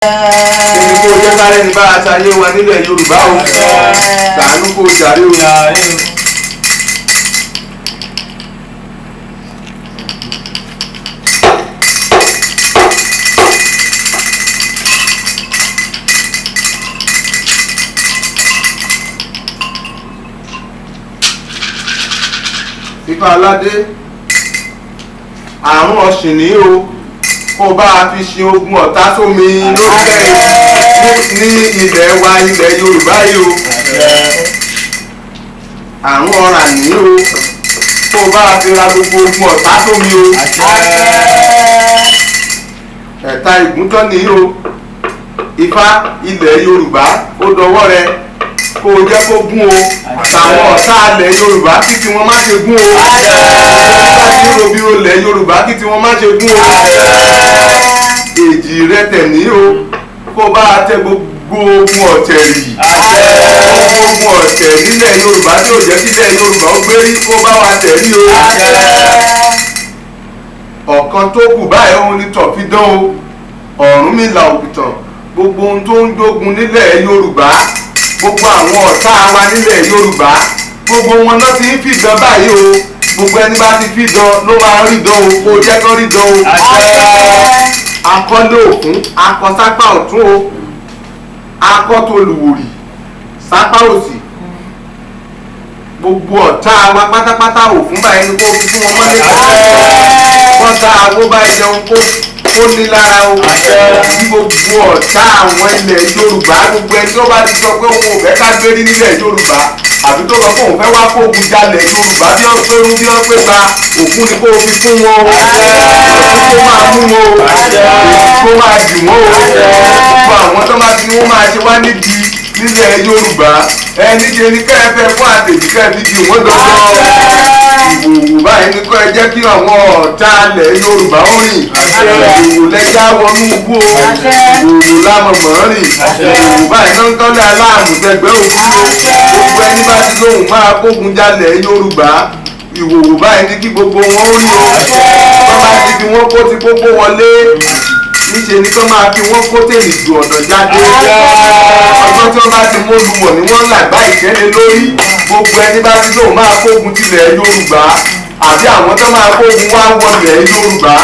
Èmi kò jẹ́ kárẹ́ ní bá a ṣayé wa nílẹ̀ Yorùbá o. Ṣàánú kò jàre o. Ifá aládé, àrùn ọ̀sìn ní o, kó bá a fi ṣe ogun ọ̀tá sómi lórílẹ̀ ní ilẹ̀ wa ilẹ̀ Yorùbá yìí o. Àrùn ọ̀rà ní o, kó bá a fi ra gbogbo ogun ọ̀tá sómi o. Ẹ̀ta ìgúntọ́ ní o, Ifá ilẹ̀ Yorùbá ó dọwọ́ rẹ kó o jẹ́ kó gún o. Àwọn ọ̀tá ilẹ̀ Yorùbá kí tí wọ́n má ṣe gún o. Bí o lẹ̀ Yorùbá kí tí wọ́n má ṣe gún o. Èjì rẹ tẹ̀ ní o, kó bá a tẹ gbogbo ogun ọ̀tẹ̀ yìí. Ogun ọ̀tẹ̀ nílẹ̀ Yorùbá tí ò jẹ́ kílẹ̀ Yorùbá ó gbé rí, kó bá wa tẹ̀ rí o. Ọ̀kan tó kù báyìí òun ni tọ̀fídán o. Ọ̀rúnmìlà òpìtàn gbogbo ohun tó ń jogun nílẹ̀ Yorùbá, gbogbo àwọn ọ̀tá wa nílẹ̀ Yorùbá, gbogbo wọn náà ti ń fìdán báyìí o. Gbogbo ẹni bá ti fìdán ló máa rí dán o, kó jẹ́ kán rí dán o. Akọ́lé òkun, akọ sápá ọ̀tún o, akọ́ tó lùwòrì sápá òsì. Gbogbo ọ̀tá wa pátápátá òfun báyìí ni kó fi fún wọn mọ́lẹ̀ kọ̀ọ̀kan. Kọ́ta àgbo bá jẹun kó ní lára o. Bí gbogbo ọ̀tá àwọn ilẹ̀ Yorùbá, gbogbo ẹni tó bá ti sọ pé òun ò fẹ́ ká gbérí nílẹ̀ Yorùbá, àbí tó lọ fóun fẹ́ wá kógun jalè Yorùbá bí wọ́n pé rú bí wọ́n pé gba òkun ni kó o fi fún wọn o. Kó máa mú wọn o, kó máa dì wọ́n o. Gbogbo àwọn tó máa fi wọ́n máa ṣe wá níbi nílẹ̀ Yorùbá, ẹni ṣe ni kẹ́ẹ̀fẹ́ fún àtẹ̀jì kẹ́ẹ̀fì dì wọ́n dọ́gbọ́. Ìwòwò báyìí ni kọ́ ẹ jẹ́ kí àwọn ọ̀tá ilẹ̀ Yorùbá ó rìn. Ìwòwò lẹ́jà wọnú igbó o. Ìwòwò lámọ̀mọ́ rìn. Ìwòwò báyìí náà ń tọ́lé aláàmù tẹgbẹ́ òkú o. Gbogbo ẹni bá ti lóhùn máa kógun jalè Yorùbá, ìwòwò báyìí ní kí gbogbo wọn ó rí o. Wọ́n bá ti fi wọ́n kó ti kókó wọlé, níṣe ni kó máa fi wọ́n kó tèlè ju ọ̀nà jáde. Ọjọ́ tí wọ́n bá ti mú olùwọ̀ ni wọ́n làgbá ìkẹ́lẹ̀ lórí. Gbogbo ẹni bá ti lóhùn máa kógun tilẹ̀ Yorùbá, àbí àwọn tó máa kógun wá wọlẹ̀ Yorùbá.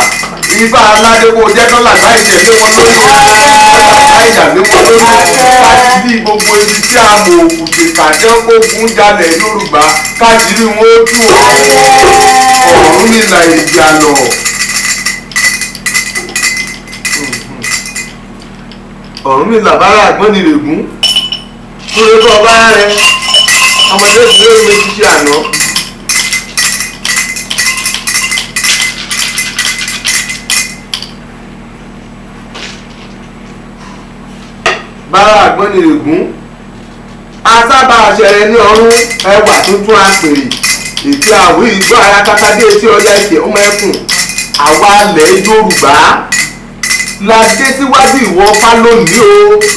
Ifá aládé kó jẹ́ kán làgbá ìkẹ́lẹ̀ wọn lórí. Làgbá ìyàlé wọn lórí. Láti bí gbogbo ibi tí a mọ̀ òkùnkè kàjẹ́ kógun jalè Yorùbá, káàkiri wọn ó tú o. Ọ̀rúnmìlà ìjàlọ̀. Ọ̀rúnmìlà bára àgbọ́nìrègún lórí bọ́ bá rẹ ọmọdé ìdílé méjì ṣe àná. Bára àgbọ́nìrègún asábà àṣẹrẹ ní ọrún ẹwà tuntun àpèrè ètí àwí ìgbọ́ ara kákádé etí ọya ìṣẹ̀ ọmọ ẹkùn àwa ilẹ̀ Yorùbá la dé síwájú ìwọ ọpá lónìí o,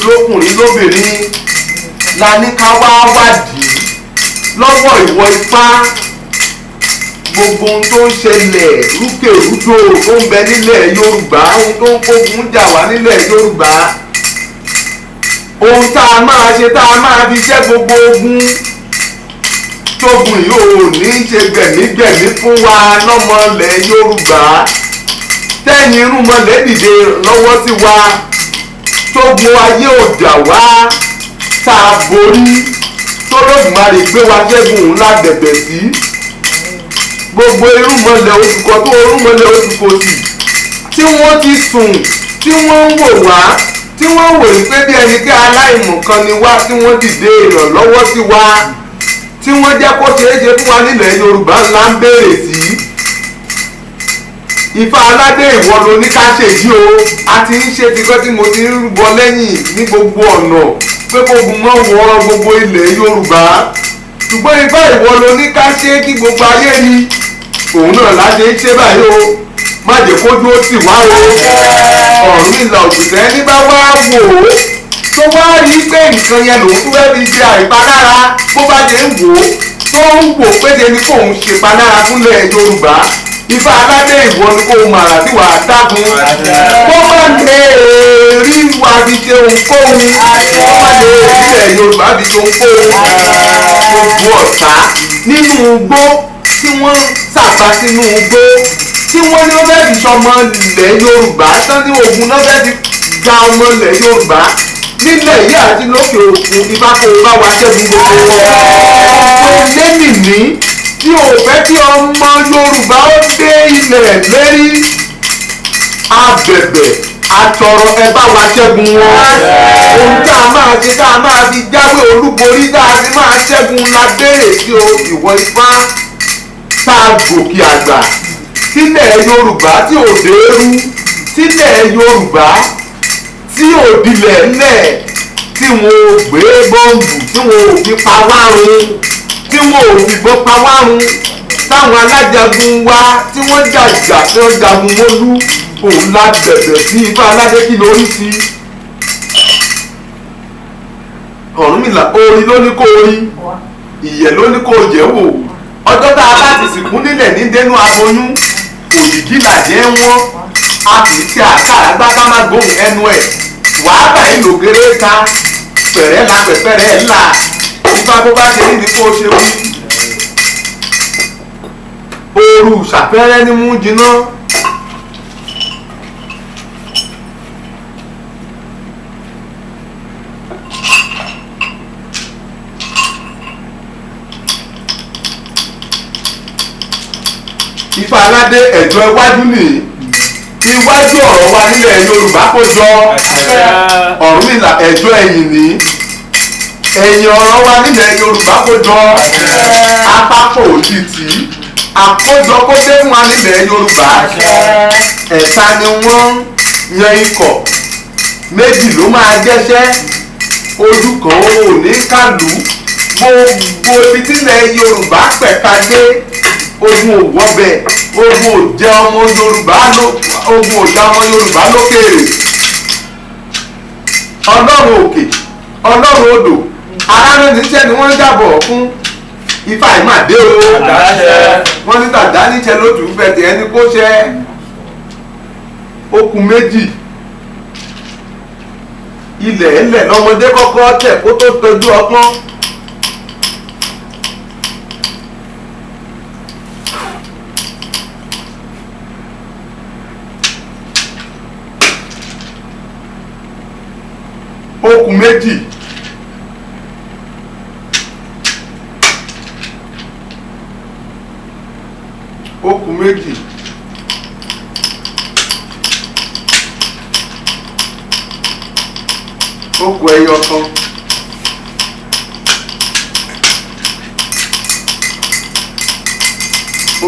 lókùnrin lóbìnrin la ní ká wá wádìí lọ́wọ́ ìwọ Ifá gbogbo ohun tó ń ṣẹlẹ̀ rúkèrúdò tó ń bẹ nílẹ̀ Yorùbá, ohun tó ń kógun jà wá nílẹ̀ Yorùbá, ohun tá a máa ṣe tá a máa fi ṣẹ́ gbogbo ogun tógun yìí ò ní ṣe gbẹ̀mígbẹ̀mí fún wa lọ́mọ ilẹ̀ Yorùbá. Tẹ́yìn irúnmọlẹ̀ dìde lọ́wọ́ sí wa, tógun ayé òjà wá tá a borí, tólódùmarè gbé wa ṣẹ́gun ńlá bẹ̀bẹ̀ sí. Gbogbo irúnmọlẹ̀ oṣùkọ tó irúnmọlẹ̀ oṣùkọ sí tí wọ́n ti sùn, tí wọ́n ń wò wá, tí wọ́n wò ní pé bí ẹni pé aláìmọ̀kan ni wá, tí wọ́n dìde ìrànlọ́wọ́ sí wa, tí wọ́n jẹ́ kó ṣeé ṣe fún wa nílẹ̀ Yorùbá ńlá ń béèrè sí. Ifá aládé ìwọ ló ní ká ṣe yìí o. A ti ń ṣe tipẹ́ tí mo ti ń rúbọ lẹ́yìn ní gbogbo ọ̀nà pé kógun mọ́ wọ gbogbo ilẹ̀ Yorùbá, ṣùgbọ́n Ifá ìwọ ló ní ká ṣe kí gbogbo ayé rí. Òun náà láṣẹ ń ṣe báyìí o, má jẹ́ kójú ó tì wá o. Ọ̀rúnmìlà òṣìṣẹ́ ní bá wá wò ó tó wá rí pé nǹkan yẹn lòun tó fẹ́ fi ṣe àìpalára, bó bá ṣe ń wò ó tó ń wò pé ṣe ni kóun ṣèpalára fúnlẹ̀ Yorùbá, Ifá aládé ìwọ ni kò màrà tí wàá dákun. Kó má lè rí wa fi ṣe ohunkóhun. Kó má lè rí ilẹ̀ Yorùbá fi ṣe ohunkóhun. Gbogbo ọ̀tá nínú igbó tí wọ́n sàbà sínú igbó tí wọ́n ní wọ́n fẹ́ fi sọmọ ilẹ̀ Yorùbá tán ní ogun náà fẹ́ fi gba ọmọ ilẹ̀ Yorùbá nílẹ̀ yìí àti lókè òkun. Ifá kó bá wa ṣẹ́gun gbogbo wọn. Lẹ́mìí tí ò fẹ́ kí ọmọ Yorùbá ó dé ilẹ̀ lérí abẹ̀bẹ̀ àtọ̀rọ̀ ẹ bá wa ṣẹ́gun wọn. Ohun tá a máa ṣe tá a máa fi jáwé olúborí tá a fi máa ṣẹ́gun la béèrè sí o ìwọ Ifá tá a gòkè àgbà sílẹ̀ Yorùbá tí ò dérú sílẹ̀ Yorùbá tí ò dilẹ̀ ńlẹ̀ tí wọn ò gbé bọ́ǹbù tí wọn ò fi pa wárun tí wọn ò fìbọn pa wárun táwọn alájagun wa tí wọ́n jàjà tí wọ́n jagun wọlú òun la bẹ̀bẹ̀ sí Ifá aládé kí lórí sí. Ọ̀rúnmìlà orí ló ní kó rí ìyẹ̀ ló ní kó jẹ́ wò ọjọ́ tá a bá ti sìnkú nílẹ̀ ní dénú aboyún òyìgí làjẹ́ wọ́n a kì í ṣe àkàrà gbáká má gbóhùn ẹnu ẹ̀ wàá bà ń lò géré ta pẹ̀rẹ́ la pẹ̀pẹ̀rẹ́ là Ifá bó bá ṣe ní kó ṣe wí. Ooru ṣàpẹ́rẹ́ ní mú jiná. Ifá aládé ẹ̀jọ́ iwájú nìyí iwájú ọ̀rọ̀ wa nílẹ̀ Yorùbá kó jọ. Ọ̀rúnmìlà ẹ̀jọ́ ẹ̀yìn nìyí ẹ̀yìn ọ̀rọ̀ wa nílẹ̀ Yorùbá kó jọ. Apapọ̀ òtítì àkójọ kó dé fún wa nílẹ̀ Yorùbá. Ẹ̀ka ni wọ́n yan ikọ̀ méjì ló máa jẹ́ṣẹ́ ojú kan ò ní kàlù gbogbo ibi tílẹ̀ Yorùbá pẹ̀ka dé ogun ò wọ́bẹ̀ ogun ò jẹ ọmọ Yorùbá lókèèrè. Ọlọ́run òkè Ọlọ́run odò aránìṣẹ́ ni wọ́n ń jàbọ̀ fún Ifá ìmàdé o. Wọ́n ní tàdá níṣẹ́ lótú fẹ̀tẹ̀ ẹni kó ṣẹ́ okùn méjì ilẹ̀ ẹlẹ̀ lọ́mọdé kọ́kọ́ tẹ̀ kó tó tọ́jú ọpọ́n. Okùn méjì okùn méjì okùn ẹyọ kan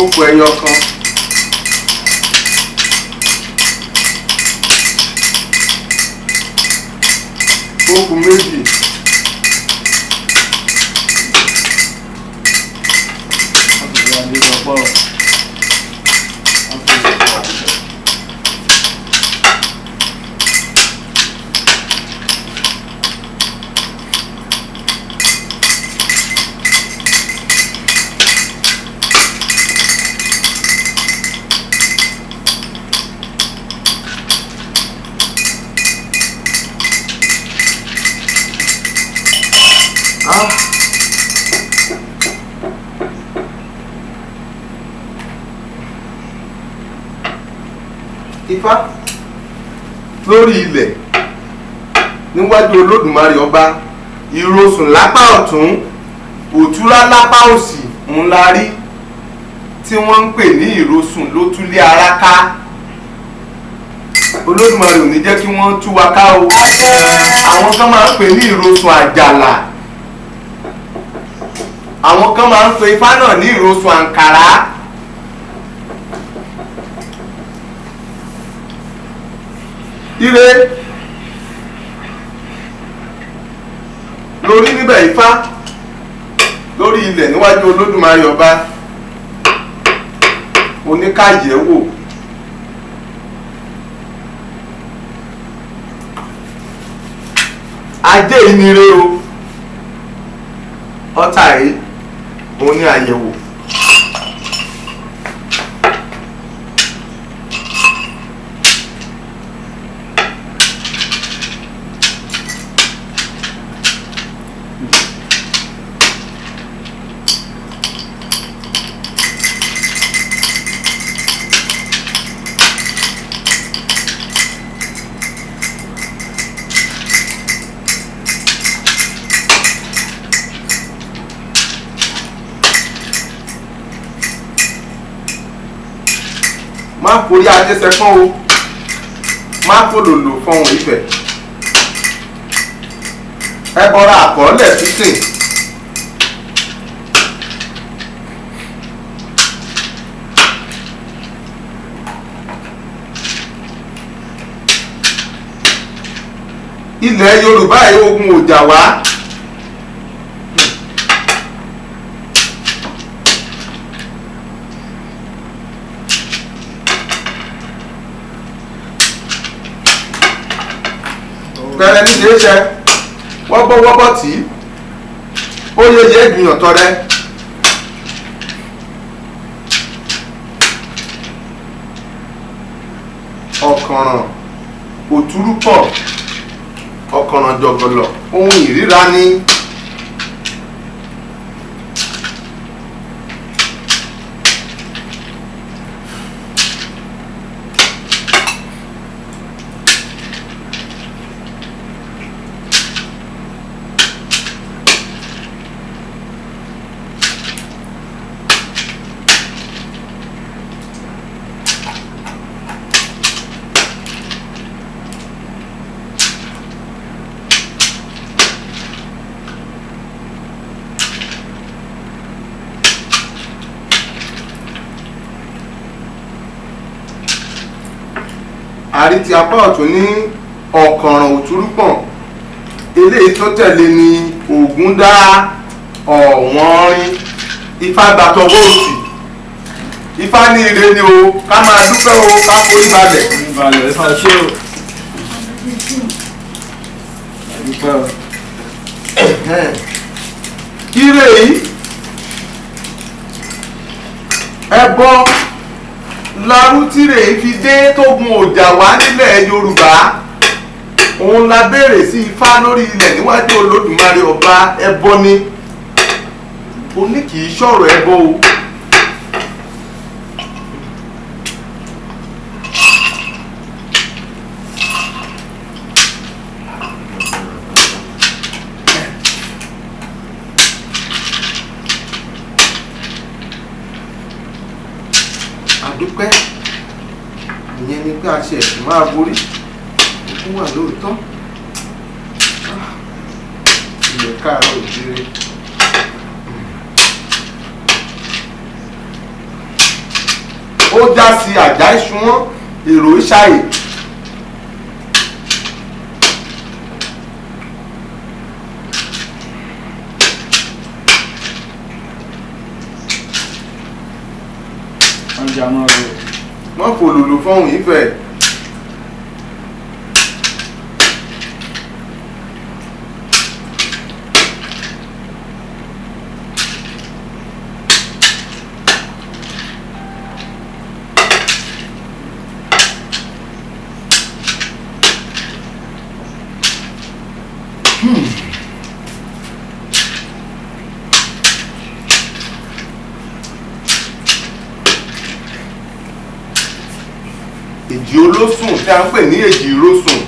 okùn ẹyọ kan okùn méjì Ifá lórí ilẹ̀ níwájú Olódùmarè ọba ìrosùn lápá ọ̀tún òtúrá lápá òsì ńlá rí tí wọ́n ń pè ní ìrosùn ló túlé ara ká. Olódùmarè ò ní jẹ́ kí wọ́n tú wa ká o. Àwọn kan máa ń pè ní ìrosùn àjàlà àwọn kan máa ń pe Ifá náà ní ìrosùn àǹkàrá. Ire lórí níbẹ̀ Ifá lórí ilẹ̀ níwájú Olódùmarè ọba oníkàyẹ̀wò ajé ìnire o ọ̀tá yìí òun ní àyẹ̀wò má forí adẹ́sẹ̀ fọ́n o má fòlòlò fọ́n ìfẹ́ ẹ bọra àkọọ́lẹ̀ sísìn. ilẹ̀ Yorùbá yìí ogun ò jà wá. tẹ́lẹ̀ ní ṣeé ṣe wọ́bọ́wọ́bọ́ tí ó yeye ìgbìyàn tọrẹ. ọ̀kànràn òtúrúpọ̀ ọ̀kànràn jọ̀gọ̀lọ̀ ohun ìríra ni. àrí ti apá ọ̀tún ní ọ̀kànràn òtúrúpọ̀n eléyìí tó tẹ̀lé ní Ògúndá ọ̀wọ́nrín Ifá gbàtọ̀wọ́ òsì Ifá ní ire ni o ká máa dúpẹ́ o ká forí balẹ̀. balẹ̀ Ifá ṣé o dúpẹ́ o. ire yìí ẹbọ larútìrè fi dé tógun òjà wá nílẹ̀ Yorùbá òun la béèrè sí Ifá lórí ilẹ̀ níwájú Olódùmarè ọba ẹbọ ni ó ní kì í ṣọ̀rọ̀ ẹbọ o. àdúpẹ́ ìyẹn ni pé a ṣe ẹ̀sùn máa borí òkú wà lóòótọ́ ilẹ̀ káàárọ̀ òjìrè. ó já sí àjà ìṣúná èrò ìṣàyè. wọ́n fòlòlò fọ́hùn ìfẹ́. èjì olósùn tí a ń pè ní èjì ìrósùn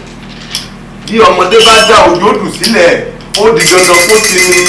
bí ọmọdé bá dá òjò dù sílẹ̀ ó di dandan kó ti ní.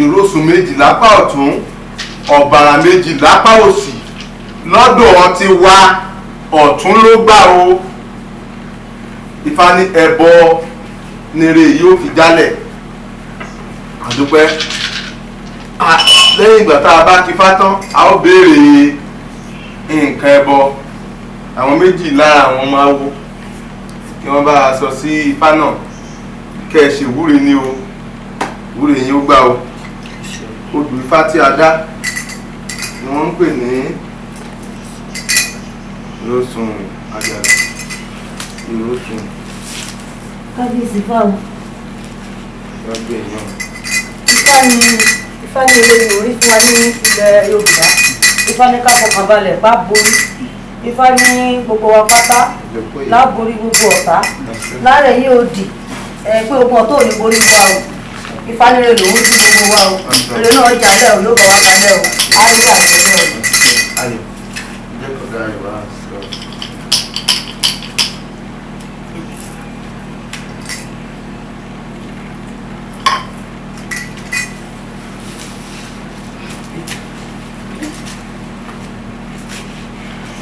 ìrósùn méjì lápá ọ̀tún ọ̀bàrà méjì lápá òsì lọ́dọ̀ ti wá ọ̀tún ló gbà o. Ifá ní ẹbọ nire yóò fi jálẹ̀. àdúpẹ́ lẹ́yìn ìgbà tá a bá kí Ifá tán a ó béèrè nǹkan ẹbọ àwọn méjì lára àwọn ọmọ awo kí wọ́n bá a sọ sí Ifá náà kẹ́ ẹ ṣèwúre ní o ìwúre yín ó gbà o. odù Ifá tí a dá ni wọ́n ń pè ní ìrósùn àjàlá ìrósùn kábíyèsí fáwọn. lọ́gbẹ̀ èèyàn. Ifá ní ilé ìwòrí fún wa ní ilẹ̀ Yorùbá. Ifá ní ká fọkàn balẹ̀ bá borí. Ifá ní gbogbo wa pátá láborí gbogbo ọ̀tá. Láàrẹ̀ yìí ó dì pé ogun ọ̀tá ò ní borí wa o. Ifá nílé lòun sí gbogbo wa o. Èrè náà jalè o, yóò bọ̀ wá kalẹ̀ o. Á rí àjẹlẹ̀ o. Ayọ̀ jẹ́ kọ̀dá ìwà sọ.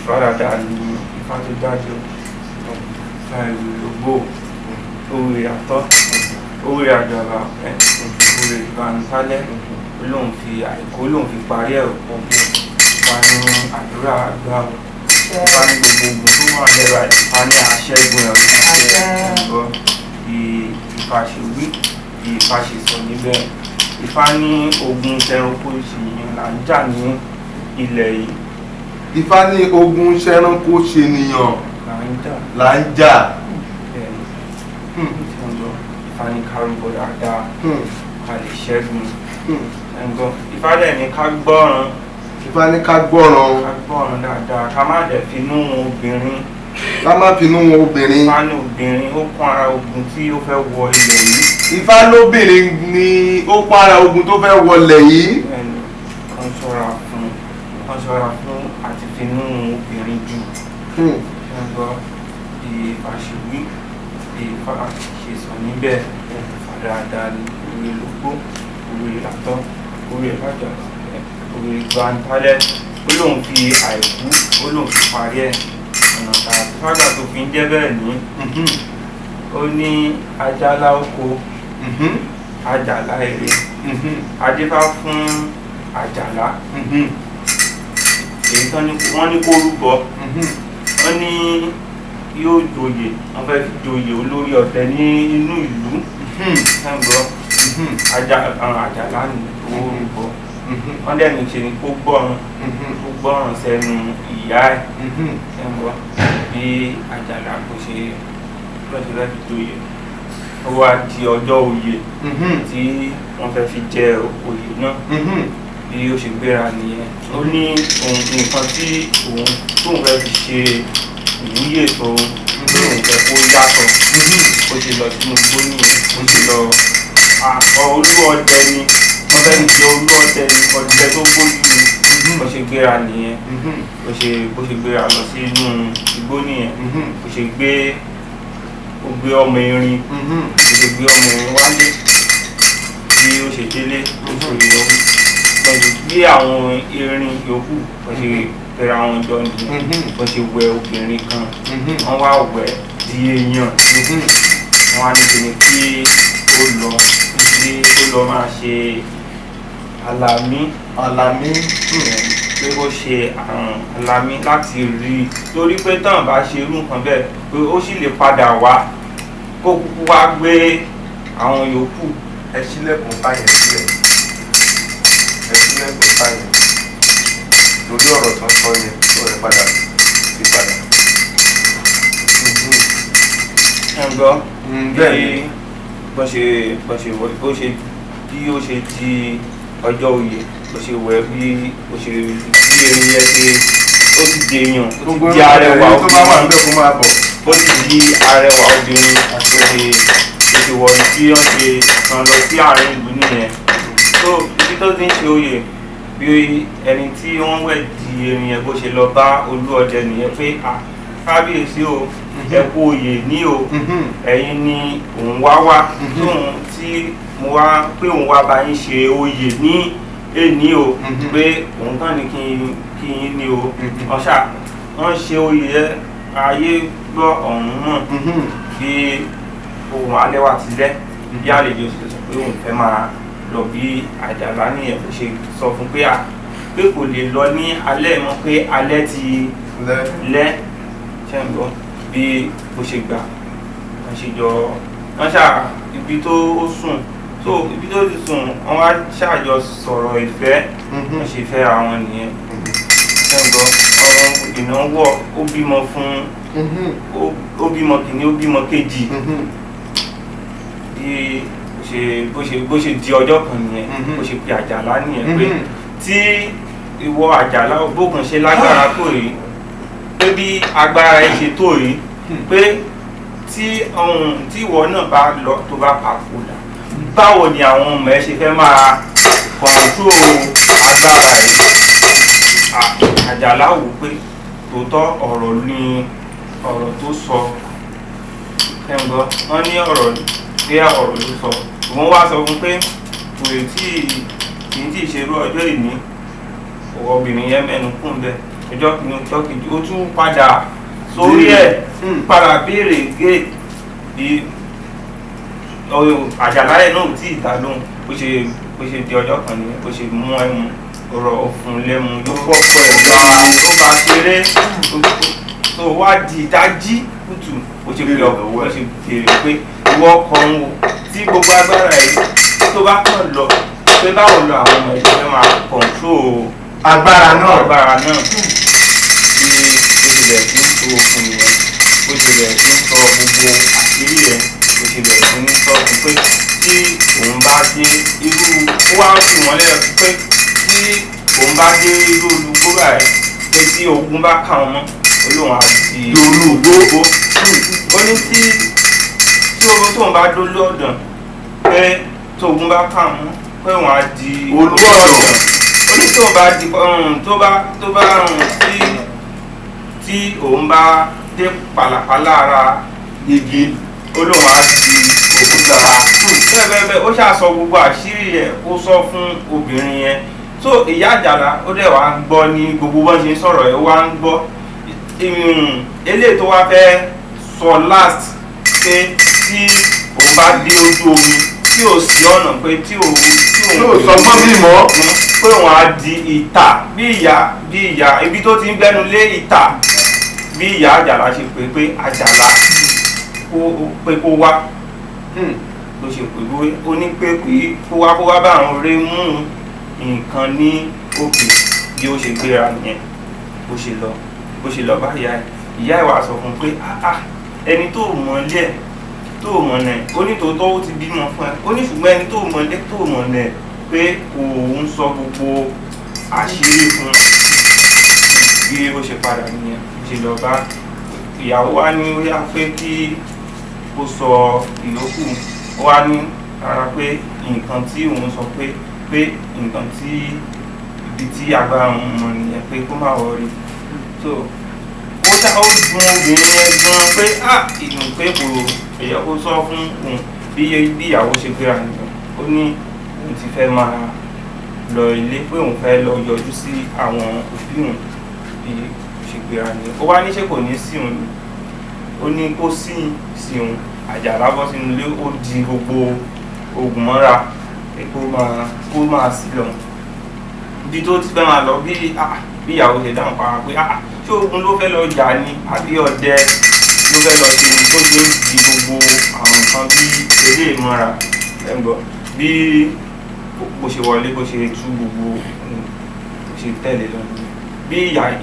Fárádà ni Ifá tó dájú. Ògbó, òwe àtọ́, òwe àjàlá, òwe ìbánitálẹ́, olóhùn fi àìkú olóhùn fi parí ẹ̀ òkú wà ní àdúrà àgbà ò. Ifá ní gbogbo ogun tó wà lẹ́ra Ifá ní aṣẹ́gun ẹ̀rọ bí Ifá ṣe wí, bí Ifá ṣe sọ níbẹ̀. Ifá ní ogun tẹranko ìṣìyàn là ń jà ní ilẹ̀ yìí. Ifá ní ogun ṣẹranko ṣènìyàn là ń jà. Ifá ní ká rúbọ dáadáa ká lè ṣẹ́gun. Ifá dẹ̀ ní ká gbọ́ràn. Ifá ní ká gbọ́ràn. Ká gbọ́ràn dáadáa ká má dẹ̀ finú wọn obìnrin. Ká má finú wọn obìnrin. Ifá ní obìnrin ó kún ara ogun tí ó fẹ́ wọ ilẹ̀ yìí. Ifá lóbìnrin ni ó kún ara ogun tó fẹ́ wọlẹ̀ yìí. Kan ṣọ́ra fún àti finú obìnrin jù. Ifá ṣe wí, Ifá ṣe sọ níbẹ̀. Dáadáa ni òwe lógbó, òwe àtọ́, òwe ìbàjá, òwe ìbánitálẹ́. Ó lóun fi àìkú, ó lóun fi parí ẹ̀. Ọ̀nà tààtì fágbà tó fi ń jẹ́ bẹ́ẹ̀ ní. Ó ní ajálá oko, àjàlá èrè. Adífá fún àjàlá. Èyí tán wọ́n ní kó rúbọ. Wọ́n ní yóò joyè, wọ́n fẹ́ fi joyè olórí ọdẹ ní inú ìlú. Ẹ̀gbọ́ àwọn àjàlá ní owó rúbọ. Wọ́n dẹ̀ ní ṣe ni kó gbọ́ràn sẹ́nu ìyá ẹ̀. Ẹ̀gbọ́ bí àjàlá kò ṣe fẹ́ fi joyè. Ó wá di ọjọ́ oyè tí wọ́n fẹ́ fi jẹ oyè náà. Bí ó ṣe gbéra nìyẹn. Ó ní nǹkan tí tóun fẹ́ fi ṣe ìwúyè tó lóun fẹ́ kó yàtọ̀. Ó ṣe lọ sínú igbó nìyẹn. Ó ṣe lọ olú ọdẹ ni wọ́n fẹ́ ní jẹ olú ọdẹ ni ọdẹ tó gbójú ni. Bó ṣe gbéra nìyẹn. Bó ṣe gbéra lọ sí inú igbó nìyẹn. Bó ṣe gbé ọmọ erin. Bó ṣe gbé ọmọ erin wálé. Bí ó ṣe délé ó ṣe ìyọ̀wò. Bí àwọn erin yòókù wọ́n ṣe pẹ̀rẹ̀ àwọn jọ nìyẹn. Wọ́n ṣe wẹ obìnrin kan. Wọ́n wá wẹ̀ di èèyàn. Wọ́n á ní kí ó lọ máa ṣe àlàmí. Pé ó ṣe àrùn àlàmí láti rí i torí pé tán bá ṣe irú nǹkan bẹ́ẹ̀ pé ó sì lè padà wá kó kúkú wá gbé àwọn yòókù. Ẹ ṣílẹ̀kùn báyẹn sílẹ̀. Torí ọ̀rọ̀ tó ń sọ yẹn tó rẹ̀ padà sí padà. Ẹ̀gbọ́ bí ó ṣe di ọjọ́ oyè bó ṣe wẹ̀ bí ó ṣe erin yẹn ṣe ó ti di èèyàn ó ti di arẹwà obìnrin ó ti di arẹwà obìnrin àti ó ṣe wọ̀nyí tí wọ́n ṣe kàn lọ sí àárín ìlú nìyẹn. tó ibi tó ti ń ṣe oyè bí ẹni tí wọ́n wẹ̀ di erin yẹn bó ṣe lọ bá olú ọdẹ nìyẹn pé kábíyèsí o ẹ kú oyè ní o ẹ̀yin ni òun wá tóun tí mo wá pé òun wá bá yín ṣe oyè ní èní o pé òun kàn ní kí yín ní o wọ́n ṣe oyè ayé gbọ́ ọ̀hún mọ̀ bí ohun alẹ́ wà tilẹ̀ bí àlejò ṣe sọ pé òun fẹ́ máa lọ bí àjàlá nìyẹn kò ṣe sọ fún pé pé kò lè lọ ní alẹ́ mọ́ pé alẹ́ ti lẹ́ ṣe ń gbọ́ bí bó ṣe gbà wọ́n ṣe jọ wọ́n ibi tó sùn ibi tó ti sùn wọ́n wá ṣàjọ sọ̀rọ̀ ìfẹ́ wọ́n ṣe fẹ́ àwọn nìyẹn ṣe ń gbọ́ ìnáwó ó bímọ fún ó bímọ kìíní ó bímọ kejì bí bó ṣe di ọjọ́ kan nìyẹn bó ṣe pe Àjàlá nìyẹn pé tí ìwọ Àjàlá bókun ṣe lágbára tó yìí pé bí agbára ẹ ṣe tó yìí pé tí ìwọ náà bá lọ tó bá papòdà báwo ni àwọn ọmọ ẹ ṣe fẹ́ máa kọ̀ǹtró agbára ẹ. Àjàlá wò pé tòótọ́ ọ̀rọ̀ ni ọ̀rọ̀ tó sọ ẹ̀ǹgbọ́ wọ́n ní ọ̀rọ̀ pé ọ̀rọ̀ ló sọ wọ́n wá sọ fún pé kò tí ì ṣerú ọjọ́ ìní obìnrin yẹn mẹ́nu kún bẹ́ẹ̀ ọjọ́ kìíní ọjọ́ kejì ó tún padà sórí ẹ̀ padà béèrè gé bí Àjàlá yẹn náà tí ì dá lóhùn bó ṣe di ọjọ́ kan nìyẹn bó ṣe mú ẹmu ọ̀rọ̀ ọ̀fun lẹ́mu ló fọ́pọ̀ ẹ̀ bá ṣeré tó wá di ìdájí kùtù bó ṣe fi ọ̀pọ̀ bó ṣe béèrè pé ìwọ kan wò tí gbogbo agbára ẹ̀ tó bá kàn lọ pé báwo lọ àwọn ọmọ ìṣẹ̀lẹ̀ máa kọ̀ǹtró agbára náà bí ó ṣe bẹ̀rẹ̀ sí ń so òfin yẹn bó ṣe bẹ̀rẹ̀ sí ń sọ gbogbo àṣírí yẹn bó ṣe bẹ̀rẹ̀ sí ń sọ fún pé tí òun bá dé irú ó wá ń fi wọ́n lẹ́yìn pé tí òun bá dé irú olùkóra ẹ̀ pé tí ogun bá kà wọ́n mọ́ olóhùn àti olùgbògbò ó ní tí tóun bá dó lọ́dàn pé tógun bá kà wọ́n pé òun á di olùgbògbò ó ní tóun bá di tí òun bá dé pàlàpàlà ara igi olóhùn á di òkúta bẹ́ẹ̀ ó ṣàṣọ gbogbo àṣírí yẹn ó sọ fún obìnrin yẹn so ìyá Àjàlá ó dẹ̀ wá ń gbọ́ ní gbogbo bọ́n ṣe ń sọ̀rọ̀ ẹ̀ ó wá ń gbọ́ eléyìí tó wá fẹ́ sọ last pé tí òun bá dé ojú omi tí ò sí ọ̀nà pé tí òun sọ fún mi mọ́ pé òun á di ìtà bí ìyá ibi tó ti ń gbẹ́nu lé ìtà bí ìyá Àjàlá ṣe pé Àjàlá pé kó wá ló ṣe pé ó ní pé kó wá bá àwọn ọ̀rẹ́ mú nǹkan ní òkè bí ó ṣe gbéra nìyẹn bó ṣe lọ bá ìyá ẹ̀ wá sọ fún pé ẹni tó mọ̀ lé ẹ̀ tó mọ̀ nẹ̀ ó ní tòótọ́ ó ti bímọ fún ẹ ó ní ṣùgbọ́n ẹni tó mọ̀ lé tó mọ̀ nẹ̀ pé òun sọ gbogbo àṣírí fún bí ó ṣe padà nìyẹn bó ṣe lọ bá ìyàwó wa ní ó yá pé kí ó sọ ìyókù ó wá ní rárá pé nǹkan tí òun sọ pé nǹkan tí ibi tí agbára òun mọ̀ nìyẹn pé kó má wọrí so ó dùn obìnrin yẹn gan pé ìdùn pé kò èyẹ kó sọ fún òun bí ìyàwó ṣe gbéra nìyẹn ó ní òun ti fẹ́ máa lọ ilé pé òun fẹ́ lọ yọjú sí àwọn òbí òun bí ó ṣe gbéra nìyẹn ó wá ní ṣé kò ní sí òun ó ní kó sí òun Àjàlá bọ́ sínú ilé ó di gbogbo oògùn mọ́ra kó máa sí lọ bí tó ti fẹ́ máa lọ bí ìyàwó ṣe dáhùn pa pé ṣé ogun ló fẹ́ lọ jà ní àbí ọdẹ ló fẹ́ lọ ṣe ní tó ṣe ń di gbogbo àwọn nǹkan bí eré ìmọ̀ra ẹ̀gbọ́n bí bó ṣe wọlé bó ṣe tú gbogbo bó ṣe tẹ̀lé lọ bí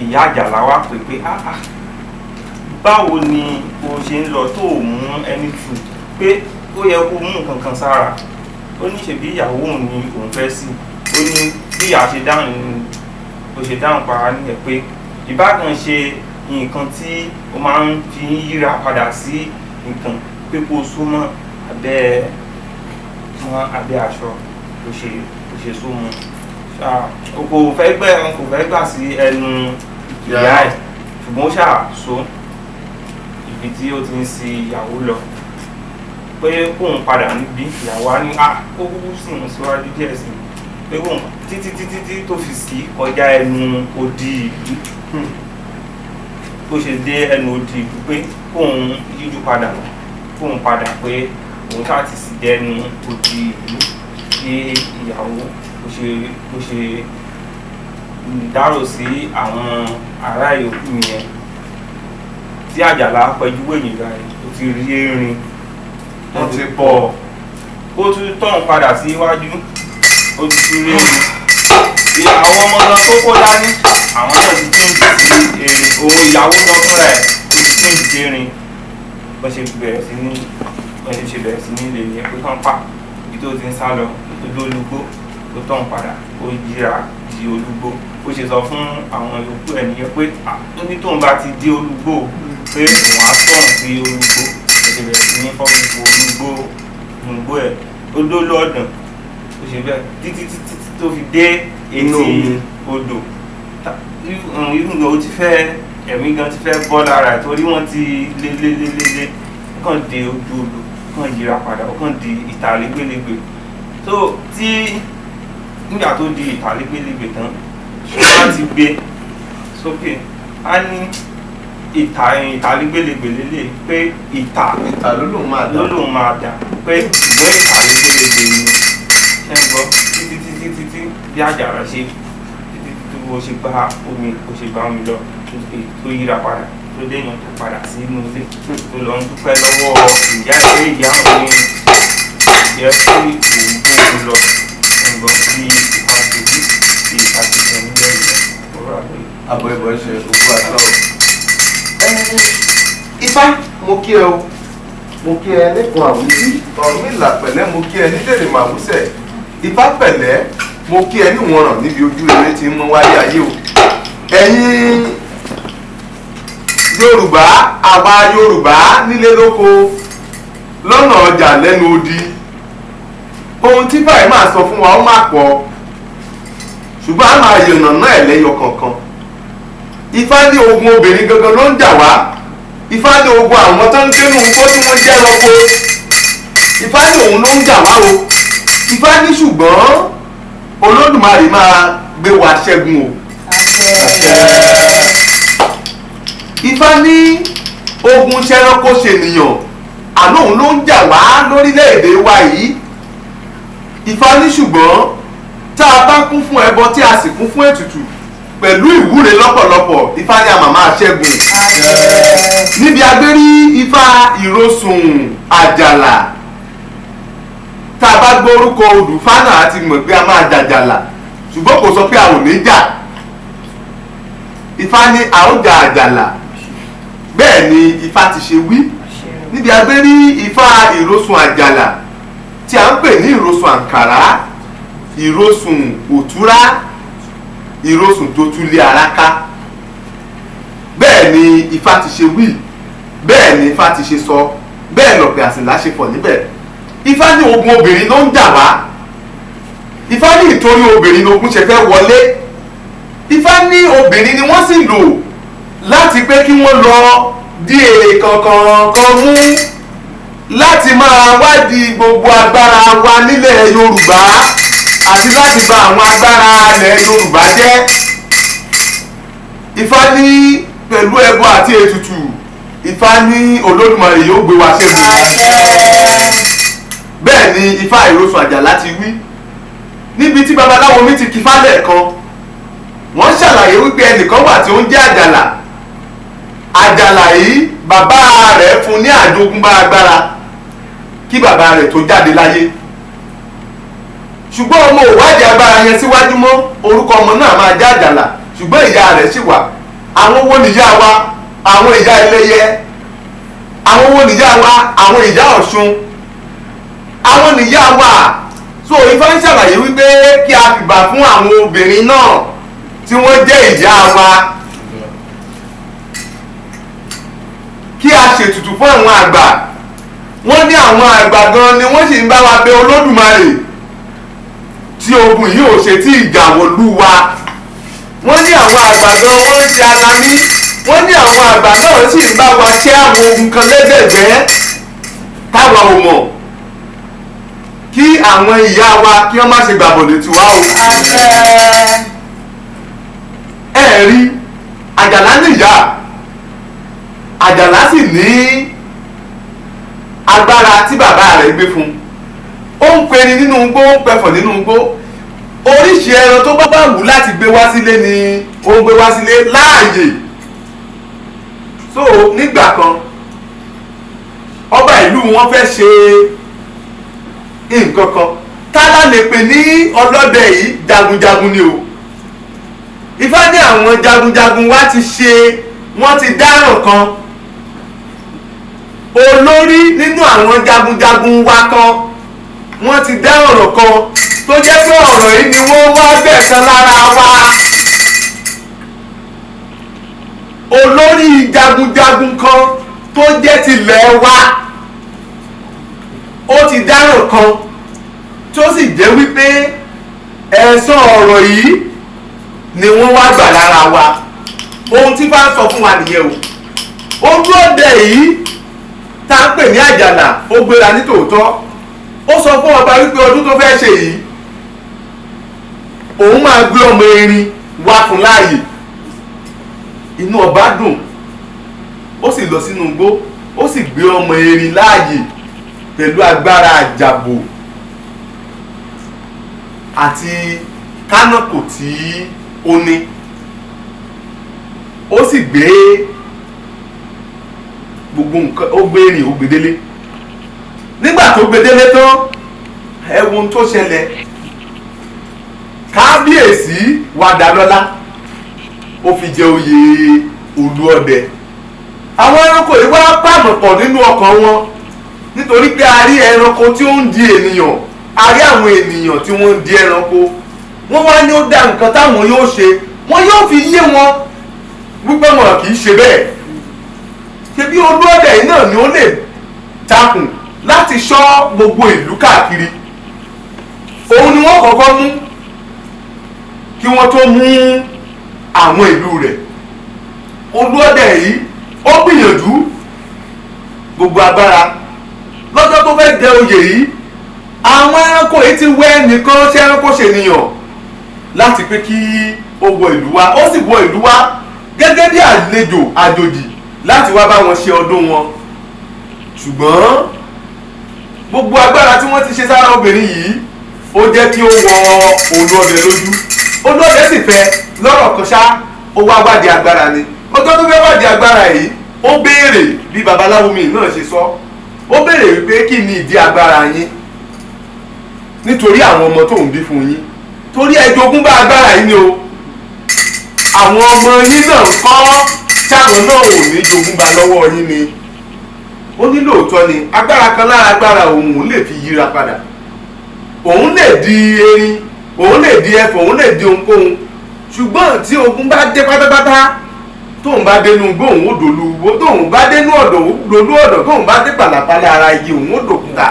ìyá Àjàlá wá pé báwo ni o ṣe ń lọ tó mú ẹni tù pé ó yẹ kó mú nǹkan kan sára ó ní ṣe bí ìyàwó òun ni òun fẹ́ sí ó ní bí ìyá ṣe dáhùn para níyẹn pé ìbákan ṣe nǹkan tí ó máa ń fi yíra padà sí nǹkan pé kó so mọ́ abẹ́ aṣọ ló ṣe so mọ́ kò fẹ́ gbà sí ẹnu ìyá ẹ̀ ṣùgbọ́n ó ṣàṣọ ibi tí ó ti ń sin ìyàwó lọ pé kóun padà níbí ìyàwó á ní kó kúkú sì ń síwájú díẹ̀ sí pé kóun títí tó fi sí kọjá ẹnu odi ìlú bó ṣe dé ẹnu odi ìlú pé kóun yíjú padà pé òun ṣáà ti sì dé ẹnu odi ìlú kí ìyàwó bó ṣe dárò sí àwọn ará ìyókù yẹn tí Àjàlá pẹ̀jú wẹ̀yìn rà ẹ̀ ó ti rí erin wọ́n ti pọ̀ ó tún tọ̀hún padà sí iwájú ó ti tún rí erin bí àwọn ọmọ náà tó kó dání àwọn náà ti change sí erin òun ìyàwó gan fúnra ẹ̀ ó ti change sí erin bó ṣe bẹ̀rẹ̀ sí ní wọ́n ti ṣe bẹ̀rẹ̀ sí ní ilé yẹn pé kán pa ibi tó ti ń sá lọ ojú olúgbó ó tàn padà ó yíra di olúgbó ó ṣe sọ fún àwọn yòókù ẹ̀ nìyẹn pé ó ní tóun bá ti di olúgbó pé òun á tàn sí olúgbó ó ṣe bẹ̀rẹ̀ sí ní fọ́ gbogbo olúgbó ẹ̀ ó dó lọ́dàn ó ṣe bẹ́ẹ̀ títí tó fi dé etí odò irú ó ti fẹ́ ẹ̀mí gan ti fẹ́ bọ́ lára ẹ̀ torí wọ́n ti lé kàn dé ojú odò kàn yíra padà ó kàn di ìtàlégbélégbè tó tí nígbà tó di ìtàlégbélégbè tán wọ́n ti gbé sókè á ní ìtàlégbélégbè lélẹ̀ pé ìtà ló lòun máa dà pé ìwé ìtàlégbélégbè ni ṣe ń gbọ́ títí bí àjàrà ṣe títí bó ṣe gbá omi bó ṣe gbá omi lọ tó yíra padà tó déyàn tó padà sínú ilé tó lọ ń dúpẹ́ lọ́wọ́ ìyá ìyá òun ìjẹ́ tí òun kò lọ ẹ̀gbọ́n bí ìpàṣẹ nílẹ̀ ìlẹ̀ ọ̀rọ̀ àbọ̀ ìbọn ṣe òkú àtọ́. Ifá mo kí ẹ o mo kí ẹ lẹ́kùn àwùjí Ọ̀rúnmìlà pẹ̀lẹ́ mo kí ẹ nídèrè màwùsẹ̀ Ifá pẹ̀lẹ́ mo kí ẹ níwọ̀n ràn níbi ojú eré tí ń mú wáyé ayé o. Ẹ̀yin Yorùbá àwa Yorùbá nílé lóko lọ́nà ọjà lẹ́nu odi ohun tí báyìí máa sọ fún wa ó máa pọ̀ ṣùgbọ́n a máa yànnà náà ẹ̀lẹ́yọ kankan. Ifá ní ogun obìnrin gangan ló ń jà wá Ifá ní ogun àwọn tó ń gbénu igbó tí wọ́n jẹ́ ẹranko Ifá ní òun ló ń jà wá o. Ifá ní ṣùgbọ́n Olódùmarè máa gbé wa ṣẹ́gun o. Ifá ní ogun ṣẹranko ṣènìyàn àná òun ló ń jà wá lórílẹ̀‐èdè wa yìí. Ifá ní ṣùgbọ́n tá a bá kún fún ẹbọ tí a sì kún fún ètùtù pẹ̀lú ìwúre lọ́pọ̀lọpọ̀ Ifá ní a máa máa ṣẹ́gun. Níbi agbérí Ifá ìrosùn àjàlà tá a bá gbọ́ orúkọ odù fánà àti mọ̀ pé a máa jàjàlà ṣùgbọ́n kò sọ pé a ò ní jà. Ifá ní a ó jà àjàlà bẹ́ẹ̀ ni Ifá ti ṣe wí. Níbi agbérí Ifá ìrosùn àjàlà tí a ń pè ní ìrosùn àǹkàrá ìrosùn òtúrá ìrosùn tó túlé ara ká bẹ́ẹ̀ ni Ifá ti ṣe wí bẹ́ẹ̀ ni Ifá ti ṣe sọ bẹ́ẹ̀ lọ̀pẹ̀ àsìnlá ṣe fọ̀ níbẹ̀. Ifá ní ogun obìnrin ló ń jà wá Ifá ní ìtorí obìnrin lógun ṣe fẹ́ wọlé Ifá ní obìnrin ni wọ́n sì lò láti pé kí wọ́n lọ dí èrè kankan mú láti máa wádìí gbogbo agbára wa nílẹ̀ Yorùbá àti láti bà àwọn agbára ilẹ̀ Yorùbá jẹ́. Ifá ní pẹ̀lú ẹbọ àti ètùtù Ifá ní Olódùmarè yóò gbé wa ṣẹ́gun. Bẹ́ẹ̀ ni Ifá ìrosùn àjàlá ti wí níbi tí babaláwo mi ti kí fálẹ̀ kan wọ́n ṣàlàyé wípé ẹnìkan wà tí ó ń jẹ́ àjàlá àjàlá yìí bàbá rẹ̀ fún ní àjogúnbá agbára kí bàbá rẹ̀ tó jáde láyé ṣùgbọ́n ọmọ òwádìí agbára yẹn síwájú mọ́ orúkọ ọmọ náà máa jẹ́ àjàlá ṣùgbọ́n ìyá rẹ̀ sì wà. Àwọn wo nìyá wa àwọn ìyá ẹlẹ́yẹ àwọn wo nìyá wa àwọn ìyá Ọ̀ṣun àwọn nìyá wa. So Ifá ń ṣàlàyé wípé kí a fìbà fún àwọn obìnrin náà tí wọ́n jẹ́ ìyá wa kí a ṣètùtù fún àwọn àgbà. Wọ́n ní àwọn àgbà gan ni wọ́n sì ń bá wa bẹ Olódùmarè tí ogun yìí ò ṣe tí ìjà wọ̀lú wa. Wọ́n ní àwọn àgbà gan wọ́n ń ṣe alamí wọ́n ní àwọn àgbà náà sì ń bá wa ṣẹ́ àwọn ogun kan lẹ́gbẹ̀gbẹ́ táwa ò mọ̀ kí àwọn ìyá wa kí wọ́n má ṣe gbàbọ̀dé tiwa o. Ẹ rí àjàlá níyà àjàlá sì ní agbára tí bàbá rẹ̀ gbé fún ó ń peni nínú igbó ó ń pẹ̀fọ̀ nínú igbó oríṣi ẹran tó bá wù láti gbé wá sílé ni ó ń gbé wá sílé láàyè. So nígbà kan ọba ìlú wọn fẹ́ ṣe nǹkan kan tálá lè pè ní ọlọ́dẹ yìí jagunjagun ni o. Ifá ní àwọn jagunjagun wa ti ṣe wọ́n ti dáràn kan olórí nínú àwọn jagunjagun wa kan wọ́n ti dá ọ̀rọ̀ kan tó jẹ́ pé ọ̀rọ̀ yìí ni wọ́n wá gbẹ̀san lára wa. Olórí jagunjagun kan tó jẹ́ tilẹ̀ wa ó ti dáràn kan tó sì jẹ́ wípé ẹ̀san ọ̀rọ̀ yìí ni wọ́n wá gbà lára wa. Ohun tí bá ń sọ fún wa nìyẹn o. Ojú ọdẹ yìí tá ń pè ní àjàlá ó gbéra ní tòótọ́. Ó sọ fún ọba wípé ọdún tó fẹ́ ṣe yìí òun máa gbé ọmọ erin wá fún láàyè. Inú ọba dùn, ó sì lọ sínú igbó, ó sì gbé ọmọ erin láàyè pẹ̀lú agbára àjàbò àti kánàkò tí ó ní. Ó sì gbé gbogbo nǹkan, ó gbé erin, ó gbé délé. Nígbà tó gbé délé tán, ẹ wo ohun tó ṣẹlẹ̀. Kábíyèsí Wàdálọ́lá ó fi jẹ oyè Olúọdẹ. Àwọn ẹranko yìí wá pàmòpọ̀ nínú ọkàn wọn nítorí pé a rí ẹranko tí ó ń di ènìyàn, a rí àwọn ènìyàn tí wọ́n ń di ẹranko. Wọ́n wá ní ó dá nǹkan táwọn yóò ṣe, wọ́n yóò fi yé wọn wípé wọn kì í ṣe bẹ́ẹ̀. Ṣebí Olúọdẹ yìí náà ni ó lè takùn láti ṣọ́ gbogbo ìlú káàkiri. Òun ni wọ́n kọ́kọ́ mú kí wọ́n tó mú àwọn ìlú rẹ̀. Olúọdẹ yìí ó gbìyànjú gbogbo agbára. Lọ́jọ́ tó fẹ́ jẹ oyè yìí, àwọn ẹranko yìí ti wẹ́ nìkan ṣe ẹranko ṣènìyàn láti pé kí ó wọ ìlú wa. Ó sì wọ ìlú wa gẹ́gẹ́ bí àlejò àjòjì láti wá bá wọn ṣe ọdún wọn. Ṣùgbọ́n gbogbo agbára tí wọ́n ti ṣe sára obìnrin yìí ó jẹ́ kí ó wọ Olúọdẹ lójú. Olúọdẹ sì fẹ́ lọ́rọ̀ kan ṣá, ó wá wádìí agbára ni. Ọjọ́ tó fẹ́ wádìí agbára yìí, ó béèrè bí babaláwo mi náà ṣe sọ. Ó béèrè wípé kí ni ìdí agbára yín, nítorí àwọn ọmọ tó ń bí fún yín. Torí ẹ jogún bá agbára yìí ni o. Àwọn ọmọ yín náà ń kọ́ táwọn náà ò ní jogún bá lọ́wọ́ yín ni. Ó ní lóòótọ́ ni agbára kan lára agbára òun lè fi yíra padà. Òun lè di erin, òun lè di ẹfọ̀n, òun lè di ohunkóhun. Ṣùgbọ́n tí ogun bá dé pátápátá, tóun bá dénú igbó òun ó dòlu igbó, tóun bá dénú ọ̀dọ̀ òun dòlu ọ̀dọ̀, tóun bá dé pàlàpàlà ara igi òun ó dòkúta.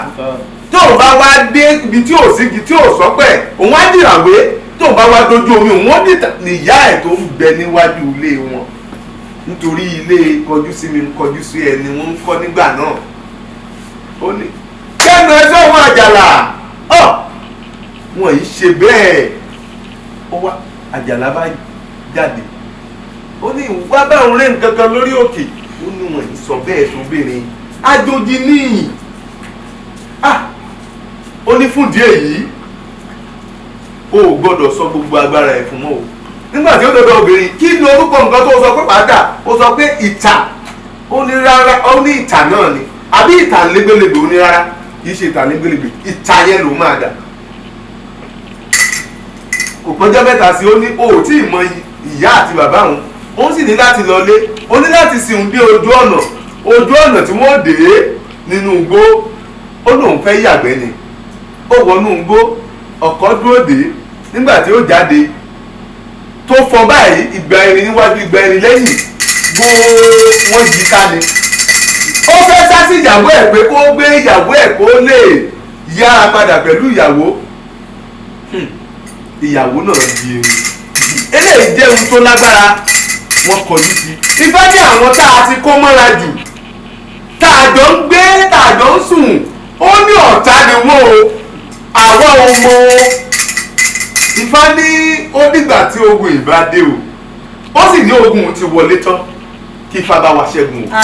Tóun bá wá dé ibi tí ò sí igi tí ò sọ́pẹ̀, òun á dìràwé. Tóun bá wá dojú omi, òun ó dìtà níyà ẹ̀ tó ń bẹ níwájú ilé wọn. Nítorí ilé kọjú sí mi kọjú sí ẹni wọ́n ń kọ́ nígbà náà. Ó ní kẹ́nu ẹ sọ́wọ́n àjàlá. Wọ́n yìí ṣe bẹ́ẹ̀. Ó wá àjàlá bá jáde. Ó ní wá bá òun rẹ̀ nǹkan kan lórí òkè. Ó ní wọ́n yìí sọ bẹ́ẹ̀ sóbìnrin. Àjòjì níyì. Ó ní fún díẹ̀ yìí o ò gbọ́dọ̀ sọ gbogbo agbára ẹ̀ fún mọ́ o. Nígbà tí ó dọ̀dọ̀ obìnrin, kí ni orúkọ nǹkan tó sọ pé padà? Ó sọ pé ìtà. Ó ní rárá, ó ní ìtà náà ni. Àbí ìtà légbélégbé? Ó ní rárá, kì í ṣe ìtà légbélégbé. Ìtà yẹn ló máa dà. Kò pọ́njọ́ mẹ́ta sí, ó ní o ò tí ì mọ ìyá àti bàbá òun. Ó sì ní láti lọlé. Ó ní láti sìn dé ojú ọ̀nà tí wọ́n dé nínú igbó. Ó lóun fẹ́ yàgbẹ́ ni. Ó wọnú igbó, ọ̀kọ̀ dúró dé. Nígbà tí ó jáde tó fọ báyìí, ìgbà erin níwájú ìgbà erin lẹ́yìn, wọ́n jí ká ni. Ó fẹ́ sá sí ìyàwó ẹ̀ pé kó gbé ìyàwó ẹ̀ kó lè yára padà pẹ̀lú ìyàwó. Ìyàwó náà di erin. Eléyìí jẹ́ ohun tó lágbára. Wọ́n kọjú sí. Ifá ní àwọn tá a ti kó mọ́ra jù, tá a jọ ń gbé, tá a jọ ń sùn, ó ní ọ̀tá ni wọ́n o. Àwa ọmọ Ifá ní ó dìgbà tí ogun ìbá dé o. Ó sì ní ogun ti wọlé tán kí Ifá bá wa ṣẹ́gun o.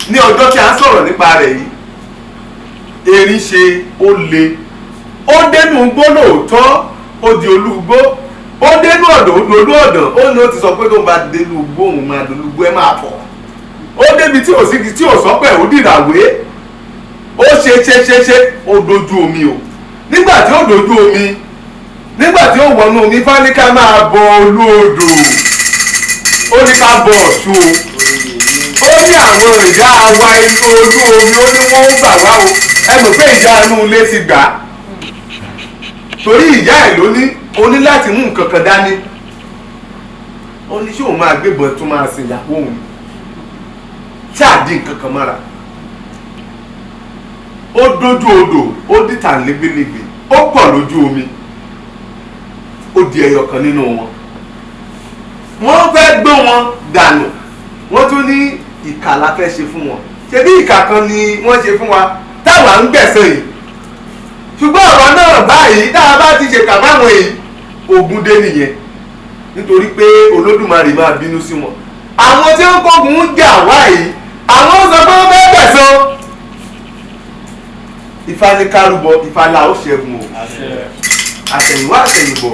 Ní ọjọ́ tí a ń sọ̀rọ̀ nípa rẹ̀ yìí, erin ṣe ó le. Ó dénú igbó lóòótọ́, ó di olúgbó. Ó dénú ọ̀dọ̀, ó dolú ọ̀dọ̀. Ó ní ó ti sọ pé tó ń bá dénú igbó òun máa dolúgbó ẹ máa fọ̀. Ó débi tí ò sí tí ò sọ́pẹ̀, ó dìràwé. Ó ṣe ó dojú omi o. Nígbà tí ó dojú omi, nígbà tí ó wọnú omi, Ifá ní ká máa bọ Olúodò. Ó ní ká bọ Ọ̀ṣun o. ó ní àwọn ìyá wa inú olú omi ó ní wọ́n ń gbà wá o ẹ mọ̀ pé ìyá inú ilé ti gbà á torí ìyá ẹ̀ ló ní o ní láti mú nǹkan kan dání ó ní ṣé òun máa gbébọn tó máa sin ìyàwó òun tí àdí nǹkan kan mọ́ra ó dójú odò ó dìtà légbélégbé ó pọ̀ lójú omi ó di ẹyọ kan nínú wọn wọ́n fẹ́ gbé wọn dànù wọ́n tún ní ìkà la fẹ́ ṣe fún wọn ṣe bí ìkà kan ni wọ́n ṣe fún wa táwa ń gbẹ̀san yìí ṣùgbọ́n ọ̀rọ̀ náà báyìí tá a bá ti ṣe kà fáwọn èyí ogun dé nìyẹn nítorí pé olódùmarè máa bínú sí wọn àwọn tí ń kógun ń jà wá yìí àwọn sọ pé wọ́n fẹ́ gbẹ̀san Ifá ní kárúbọ Ifá là ó ṣẹ́gun o àtẹ̀yìnwá àtẹ̀yìnbọ̀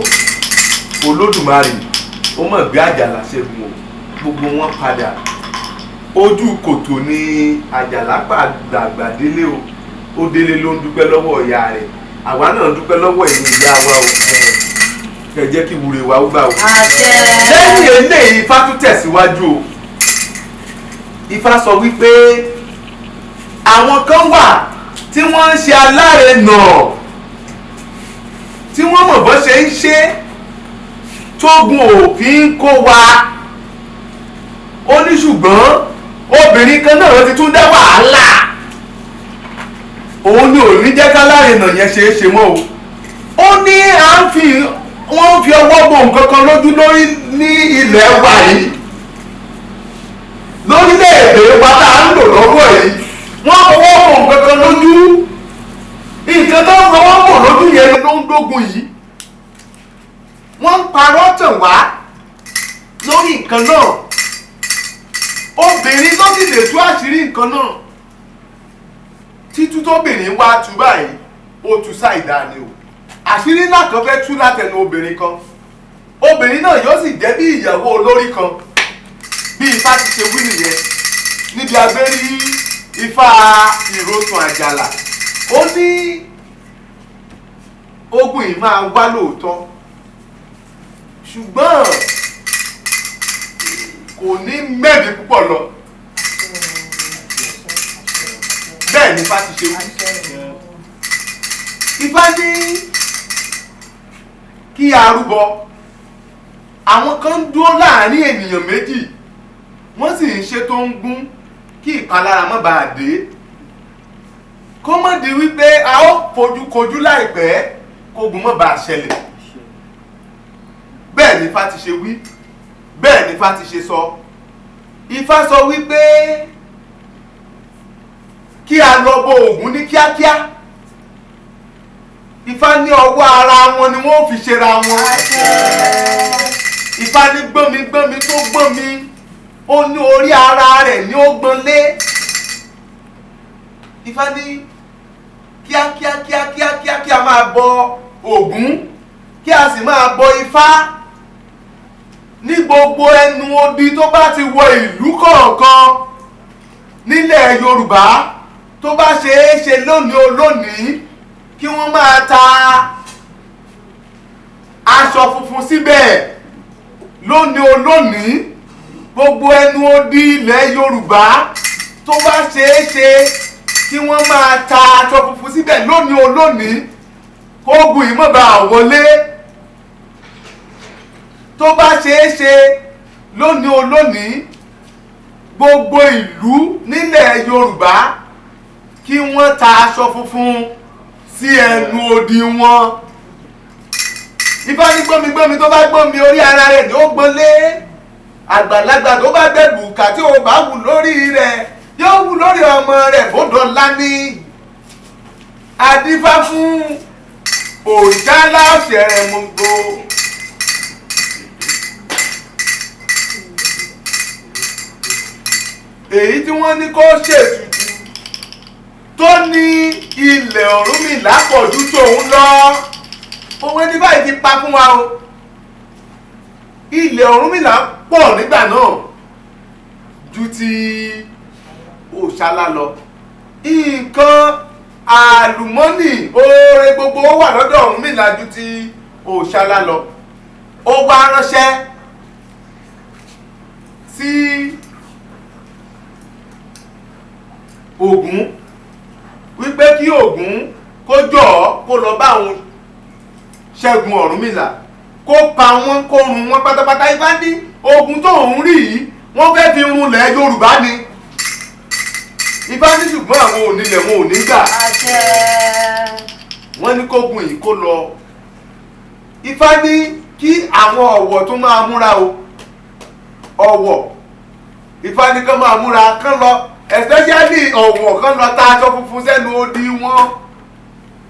olódùmarè ó mọ̀ bí àjàlá ṣẹ́gun o gbogbo wọn padà ojú kòtò ni àjàlá gbàgbà délé o ó délé ló ń dúpẹ́ lọ́wọ́ ìyá rẹ̀ àwa náà dúpẹ́ lọ́wọ́ ẹ̀yin ìyá wa o kẹ́ jẹ́ kí wúre wa ó gbà o. lẹ́yìn eléyìí Ifá tún tẹ̀síwájú o Ifá sọ wípé àwọn kan wà tí wọ́n ń ṣe alárinà tí wọ́n mọ̀ bọ́ ṣe ń ṣe tógun òfin kó wa ó ní ṣùgbọ́n obìnrin kan náà ti tún dá wàhálà òun ni ò ní jẹ́ kálárinà yẹn ṣe é ṣe mọ́ o ó ní wọ́n ń fi ọwọ́ bò nǹkan kan lójú lórí ní ilẹ̀ wa yìí lórílẹ̀-èdè wa tá à ń lò lọ́wọ́ yìí wọ́n fọwọ́ bò nǹkan kan lójú nǹkan tó ń fọwọ́ bò lójú yẹn ló ń dógun yìí wọ́n ń parọ́ tàn wá lórí nǹkan náà obìnrin ló sì lè tú àṣírí nǹkan náà títú tóbìnrin wá tú báyìí ó tú ṣàìdá ni o àṣírí náà kan fẹ́ tú látẹnu obìnrin kan obìnrin náà yóò sì jẹ́ bí ìyàwó olórí kan bí Ifá ti ṣe wí nìyẹn níbi agbérí Ifá ìrosùn àjàlá ó ní ogun yìí máa wá lóòótọ́ ṣùgbọ́n kò ní mẹ́bí púpọ̀ lọ bẹ́ẹ̀ ni Ifá ti ṣe wí Ifá ní kí a rúbọ àwọn kan ń dúró láàrin ènìyàn méjì wọ́n sì ń ṣe tó ń gún kí ìpalára má bàa dé kó má di wípé a ó fojú kojú láìpẹ́ kógun má bàa ṣẹlẹ̀ bẹ́ẹ̀ ni Ifá ti ṣe wí bẹ́ẹ̀ ni Ifá ti ṣe sọ Ifá sọ wípé kí a lọ bọ Ògún ní kíákíá Ifá ní ọwọ́ ara wọn ni wọ́n fi ṣera wọn Ifá ní gbọ́nmi tó gbọ́nmi ó ní orí ara rẹ̀ ní ó gbọ́n lé Ifá ní kíákíá kí a máa bọ Ògún kí a sì máa bọ Ifá ní gbogbo ẹnu odi tó bá ti wọ ìlú kọ̀ọ̀kan nílẹ̀ Yorùbá tó bá ṣe é ṣe lónìí olónìí kí wọ́n máa ta aṣọ funfun síbẹ̀ lónìí olónìí gbogbo ẹnu odi ilẹ̀ Yorùbá tó bá ṣe é ṣe kí wọ́n máa ta aṣọ funfun síbẹ̀ lónìí olónìí kógun yìí má bàa wọlé tó bá ṣe é ṣe lónìí olónìí gbogbo ìlú nílẹ̀ Yorùbá kí wọ́n ta aṣọ funfun sí ẹnu odi wọn Ifá ní gbọ́mi tó bá gbọ́mi orí ara rẹ̀ ni ó gbọ́n lé àgbàlagbà tó bá gbẹ̀bù kà tí ó bá wù lórí rẹ̀ yóò wù lórí ọmọ rẹ̀ bódọ́lá ní adífá fún òrìṣà láṣẹ rẹ̀ mọ́gbó èyí tí wọ́n ní kó ṣètùtù tó ní ilẹ̀ Ọ̀rúnmìlà pọ̀jù tòun lọ owó ní báyìí ti pa fún wa o ilẹ̀ Ọ̀rúnmìlà pọ̀ nígbà náà ju ti Òṣàlá lọ nǹkan àlùmọ́nì oore gbogbo wà lọ́dọ̀ Ọ̀rúnmìlà ju ti Òṣàlá lọ ó wá ránṣẹ́ sí Ògún wípé kí Ògún kó jọ̀ọ́ kó lọ bá òun ṣẹ́gun Ọ̀rúnmìlà kó pa wọ́n kó run wọ́n pátápátá. Ifá ní ogun tó ń rí yìí wọ́n fẹ́ fi runlẹ̀ Yorùbá ni. Ifá ní ṣùgbọ́n àwọn onílẹ̀ wọn ò ní gbà. Wọ́n ní kógun yìí kó lọ. Ifá ní kí àwọn ọ̀wọ̀ tó máa múra o. Ọ̀wọ̀ Ifá ní kán máa múra kán lọ especially Ọ̀wọ̀ kán lọ ta aṣọ funfun sẹ́nu odi wọn.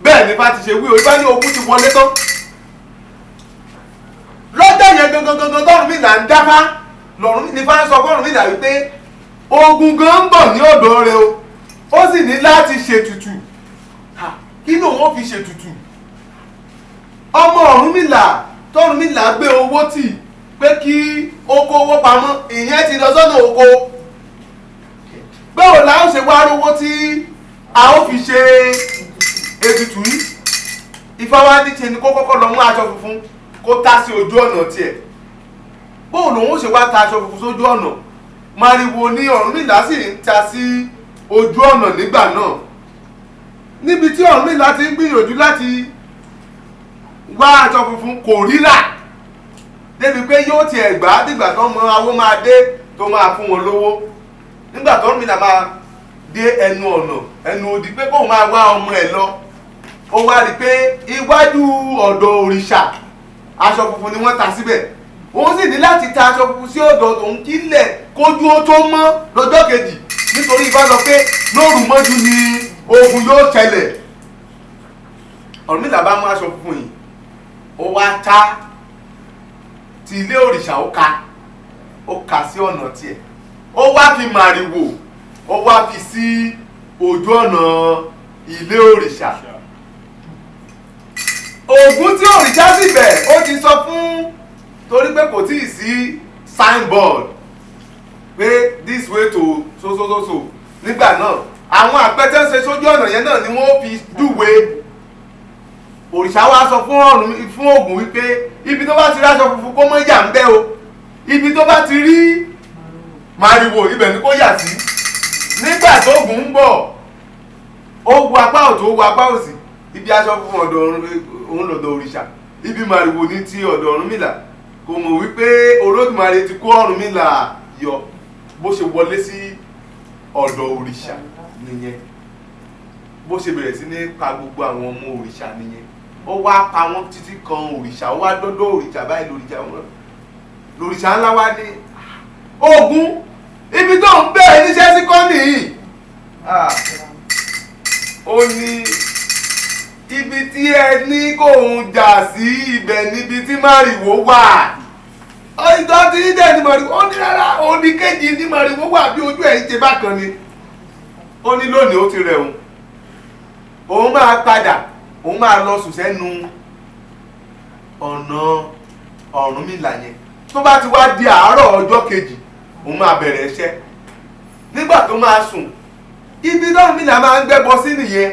Bẹ́ẹ̀ ni Ifá ti ṣe wí o. Ifá ní ogun ti wọlé tán. Lọ́jọ́ yẹn gangan tọ́rùnmìlà ń dáfá lọ́rùn ní Ifá sọ fọ́rùnmìlà wípé ogun gan ń bọ̀ ní ọ̀dọ̀ rẹ o. Ó sì ní láti ṣètùtù. Kí ló wọ́n fi ṣètùtù? Ọmọ Ọ̀rúnmìlà tọ́rùnmìlà gbé owó tì pé kí ó kó owó pamọ́, ìyẹn ti lọ sọ́nà oko. Báwo la ó ṣe wá rówó tí a ó fi ṣe ètùtù yìí? Ifá wá ní ṣe ni kó kọ́kọ́ lọ mú aṣọ funfun kó tá sí ojú ọ̀nà tiẹ̀. Báwo lòun ó ṣe wá ta aṣọ funfun sójú ọ̀nà? Màrìwò ni Ọ̀rúnmìlà sì ń ta sí ojú ọ̀nà nígbà náà. Níbi tí Ọ̀rúnmìlà ti ń gbìyànjú láti wá aṣọ funfun kò rírà débi pé yóò tiẹ̀ gbà nígbà tó mọ awó máa dé tó máa fún wọn lówó. Nígbà tó Ọ̀rúnmìlà máa dé ẹnu ọ̀nà ẹnu odi pé kóun máa wá ọmọ ẹ̀ lọ, ó wá rí i pé iwájú ọ̀dọ̀ òrìṣà aṣọ funfun ni wọ́n ta síbẹ̀. Òun sì ní láti ta aṣọ funfun sí ọ̀dọ̀ tòun kílẹ̀ kójú ó tó mọ́ lọ́jọ́ kejì nítorí Ifá sọ pé lóru mọ́jú ni ogun yóò ṣẹlẹ̀. Ọ̀rúnmìlà bá mú aṣọ funfun yìí ó wá ta ti ilé òrìṣà ó ka sí ọ̀nà tiẹ̀, ó wá fi màrìwò ó wá fi sí ojú ọ̀nà ilé òrìṣà. Ògún tí òrìṣà sì bẹ̀ ó ti sọ fún, torí pé kò tíì sí signboard pé this way to so nígbà náà àwọn àpẹtẹ ń ṣe sójú ọ̀nà yẹn náà ni wọ́n fi júwe. Òrìṣà wá sọ fún Ògún wípé ibi tó bá ti rí aṣọ funfun kó mọ́ yà ń bẹ́ o, ibi tó bá ti rí màrìwò ibẹ̀ ni kó yà sí. Nígbà tó Ògún ń bọ̀ ó wo apá ọ̀tún ó wo apá òsì, ibi aṣọ funfun ọ̀dọ̀ òun lọ́dọ̀ òrìṣà, ibi màrìwò ní ti ọ̀dọ̀ Ọ̀rúnmìlà. Kò mọ̀ wípé Olódùmarè ti kó Ọ̀rúnmìlà yọ bó ṣe wọlé sí ọ̀dọ̀ òrìṣà nìyẹn, bó ṣe bẹ̀rẹ̀ sí ní pa gbogbo àwọn ọmọ òrìṣà nìyẹn. Ó wá pa wọ́n títí kan òrìṣà, ó wá dọ́dọ̀ òrìṣà báyìí lòrìṣà ńlá wá ní Ògún ibi tó ń bẹ̀rẹ̀ níṣẹ́ sí kọ́ nìyí. Ó ní ibi tí ẹ ní kóun jà sí ibẹ̀ níbi tí màrìwò wà. Ìtọ́ tí dẹ̀ ní màrìwò, ó ní rárá òní kejì ní màrìwò wà bí ojú ẹ̀ ń ṣe bákan ni. Ó ní lónìí ó ti rẹ̀ òun máa padà, òun máa lọ sùn sẹ́nu ọ̀nà Ọ̀rúnmìlà yẹn. Tó bá ti wá di àárọ̀ ọjọ́ kejì òun máa bẹ̀rẹ̀ iṣẹ́. Nígbà tó máa sùn ibi Ọ̀rúnmìlà máa ń gbẹ́bọ sí nìyẹn,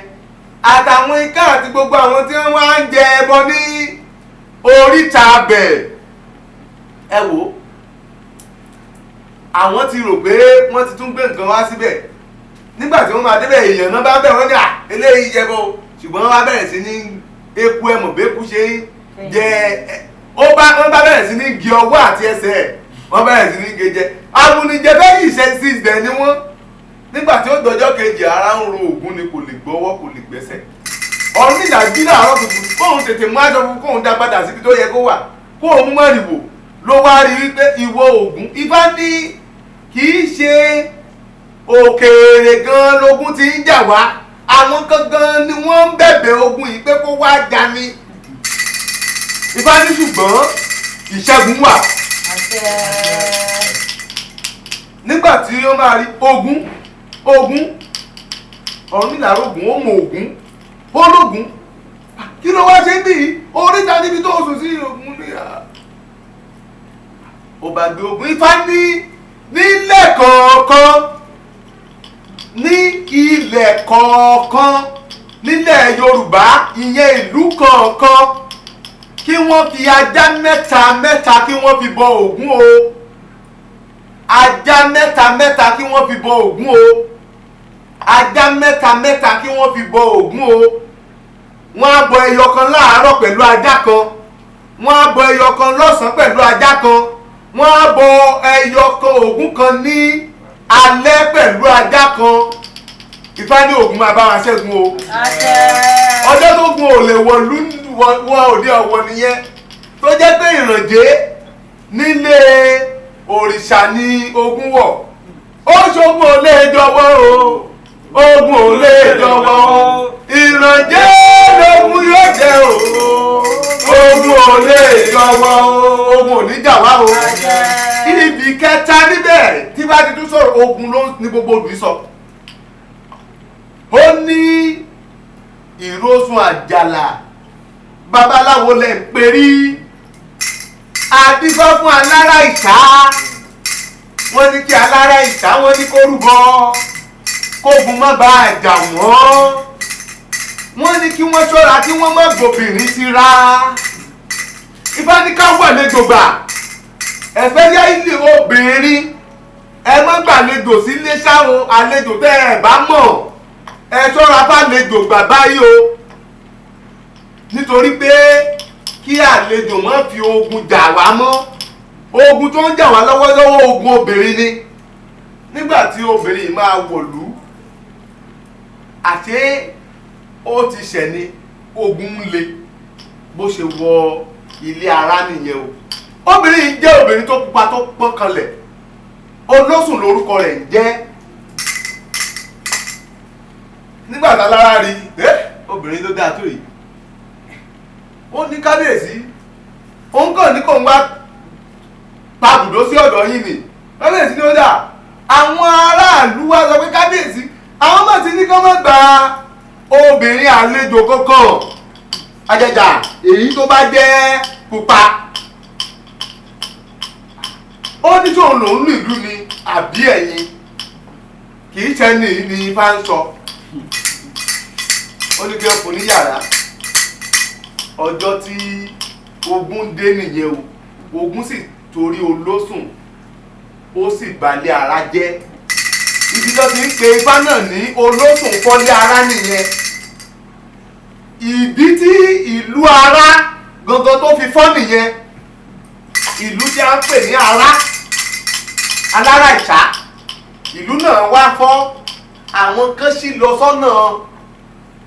àtàwọn ikán àti gbogbo àwọn tí wọ́n wá ń jẹ ẹbọ ní oríta bẹ̀. Ẹ wò àwọn ti rò pé wọ́n ti tún gbé nǹkan wá síbẹ̀. Nígbà tí wọ́n máa débẹ̀ èèyàn náà bá bẹ̀ wọ́n ní eléyìí jẹbọ, ṣùgbọ́n wọ́n bá bẹ̀rẹ̀ sí ní eku ẹmọ̀ bẹ́kú ṣe jẹ wọ́n bá bẹ̀rẹ̀ sí ní gé ọwọ́ àti ẹsẹ̀ wọ́n bẹ̀rẹ̀ sí ní gé jẹ. Amúnijẹ bẹ́ẹ̀ yìí ṣe sí ìdẹ̀ ni wọ́n. Nígbà tí ó dọjọ́ kejì ara ń ro Ògún ni kò lè gbọ́wọ́ kò lè gbẹ́sẹ̀. Ọ̀rúnmìlà jí láàárọ̀ kùtù kóun tètè mú aṣọ fún kóun dá padà síbi tó yẹ kó wà, kóun mú màrìwò ló wá rí wípé ìwọ Ògún. Ifá ní kì í ṣe òkèèrè gan lógun ti ń jà wá, àwọn gangan ni wọ́n ń bẹ̀bẹ̀ ogun yìí pé kó wá jà ní. Ifá ní ṣùgbọ́n ìṣẹ́gun wà. Nígbà tí ó máa rí Ògún Ọ̀rúnmìlà rògùn ó mọ Ògún ó lógún, kí ló wá ṣe bí oríta níbi tó sùn sí Ògún ní ó bá gbé Ògún. Ifá ní nílẹ̀ kọ̀ọ̀kan ní ilẹ̀ kọ̀ọ̀kan nílẹ̀ Yorùbá ìyẹn ìlú kọ̀ọ̀kan kí wọ́n fi ajá mẹ́ta kí wọ́n fi bọ Ògún o. Ajá mẹ́ta kí wọ́n fi bọ Ògún o. ajá mẹ́ta kí wọ́n fi bọ Ògún o. Wọ́n á bọ ẹyọ kan láàárọ̀ pẹ̀lú ajá kan, wọ́n á bọ ẹyọ kan lọ́sàn-án pẹ̀lú ajá kan, wọ́n á bọ ẹyọ kan Ògún kan ní alẹ́ pẹ̀lú ajá kan. Ifá ní Ògún máa bá wa ṣẹ́gun o. Ọjọ́ tó gun ò lè wọ̀lú wọ òde ọ̀wọ̀ nìyẹn, tó jẹ́ pé ìrànjẹ́ nílé òrìṣà ni Ògún wọ̀. Ó ṣogun ò lè jọ̀wọ́ o, Ògún ò lè jọ̀wọ́ o, ìrànjẹ́ lógún yóò jẹ́ o, Ògún ò lè jọ̀wọ́ o, Ògún ò ní jà wá o. Ibi kẹta níbẹ̀ tí bá ti tún sọ̀rọ̀ Ògún ló ní gbogbo olùyí sọ. Ó ní ìrósùn àjàlá babaláwo lẹ̀ ń perí, àdìbọ́ fún alára ìṣá, wọ́n ní kí alára ìṣá wọ́n ní kó rúbọ kógun má bàa jà wọ́n, wọ́n ní kí wọ́n ṣọ́ra kí wọ́n má gbòbìnrin síra. Ifá ní ká wà lẹ́jọ́ gbà ẹ̀fẹ́ yá ilé obìnrin, ẹ má gbàlejò sílé sáwọn àlejò tẹ́ ẹ bá mọ̀, ẹ ṣọ́ra bá lejò gbà báyìí o, nítorí pé kí àlejò má fi ogun jà wá mọ́. Ogun tó ń jà wá lọ́wọ́lọ́wọ́ ogun obìnrin ni. Nígbà tí obìnrin yìí máa wọ̀lú, àti ó ti ṣẹ̀ ni ogun ń le bó ṣe wọ ilé ara nìyẹn o. Obìnrin yìí jẹ́ obìnrin tó pupa tó pọ́n kanlẹ̀, Olóṣùn lórúkọ rẹ̀ ń jẹ́. Nígbà tá lára rí obìnrin tó dáa tó yìí, ó ní kábíyèsí, òun kàn ní kò ń wá pàbùdó sí ọ̀dọ̀ yín ni. Kábíyèsí ni ó dà, àwọn aráàlú wá sọ pé kábíyèsí àwọn máa ti ní kí wọ́n má gba obìnrin àlejò kankan, àjàjà èyí tó bá jẹ́ pupa. Ó ní sóun lòún nílùú ni àbí ẹ̀yin, kì í ṣẹ́ni ní Ifá ń sọ. Ó ní kí wọ́n fún ní yàrá. Ọjọ́ tí ogun dé nìyẹn o, ogun sì torí Olóṣùn ó sì balẹ̀ ara jẹ́. Ibi tó ti ń pe Ifá náà ní Olóṣùn fọ́lé ara nìyẹn. Ìdí tí ìlú ara gangan tó fi fọ́ nìyẹn. Ìlú tí a ń pè ní ara, alára ìṣá, ìlú náà wá fọ́. Àwọn kan sì lọ sọ́nà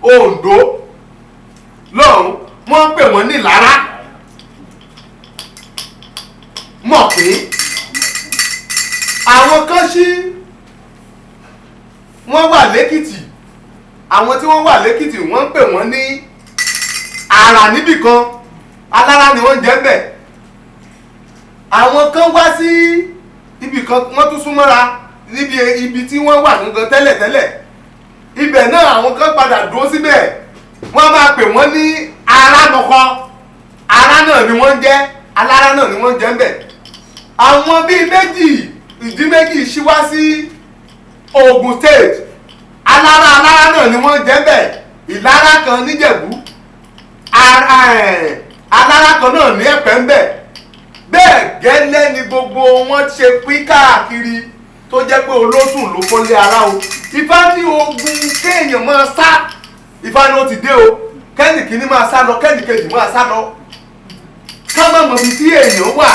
Oǹdó lọ́hùn, wọ́n ń pè wọ́n ní Ìlara. Mọ̀ pé àwọn kan sí wọ́n wà lẹ́kìtì, àwọn tí wọ́n wà lẹ́kìtì wọ́n ń pè wọ́n ní Àrà níbì kan, alára ni wọ́n jẹ́ bẹ̀. Àwọn kan wá sí ibì kan, wọ́n tún súnmọ́ra níbi ibi tí wọ́n wà gangan tẹ́lẹ̀tẹ́lẹ̀. Ibẹ̀ náà àwọn kan padà dúró síbẹ̀, wọ́n máa pè wọ́n ní Ará kọ̀ọ̀kan, Ará náà ni wọ́n jẹ́, alára náà ni wọ́n jẹ́ ń bẹ̀. Àwọn bíi ìdí méjì ṣíwá sí Ògùn state, alára náà ni wọ́n jẹ́ ń bẹ̀. Ìlara kan níjẹ̀bú, alára kan náà ní Ẹ̀pẹ́ ń bẹ̀. Bẹ́ẹ̀ gẹ́lẹ́ ni gbogbo wọn ṣe pín káàkiri, tó jẹ́ pé Olóṣùn ló fọ́lé ara o. Ifá ní ogun kéèyàn máa sá, Ifá ní ó ti dé o, kẹ́nì kìíní máa sá lọ, kẹ́nì kejì máa sá lọ, ká má mọ̀ bí tí èèyàn wà.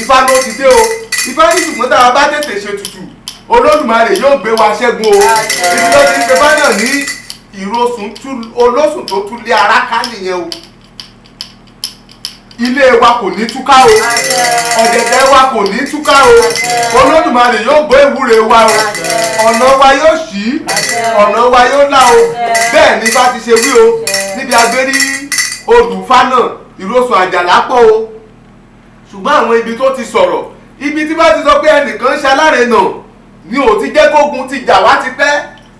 Ifá ní ó ti dé o. Ifá ní ṣùgbọ́n tá a bá tètè ṣe tutù, Olódùmarè yóò gbé wa ṣẹ́gun o. Ibi tó ti ń ṣe bá náà ní Olóṣùn tó túlé ara ká nìyẹn o. Ilé wa kò ní túká o, ọ̀dẹ̀dẹ̀ wa kò ní túká o. Olódùmarè yóò gbọ́ ìwúre wa o, ọ̀nà wa yóò ṣí, ọ̀nà wa yóò là o. Bẹ́ẹ̀ ni bá ti ṣe wí o, níbi agbérí odùfá náà ìrósùn àjàlá pọ̀ o. Ṣùgbọ́n àwọn ibi tó ti sọ̀rọ̀, ibi tí bá ti sọ pé ẹnìkan ṣalárinà ni ò ti jẹ́ kógun ti jà wá ti pẹ́.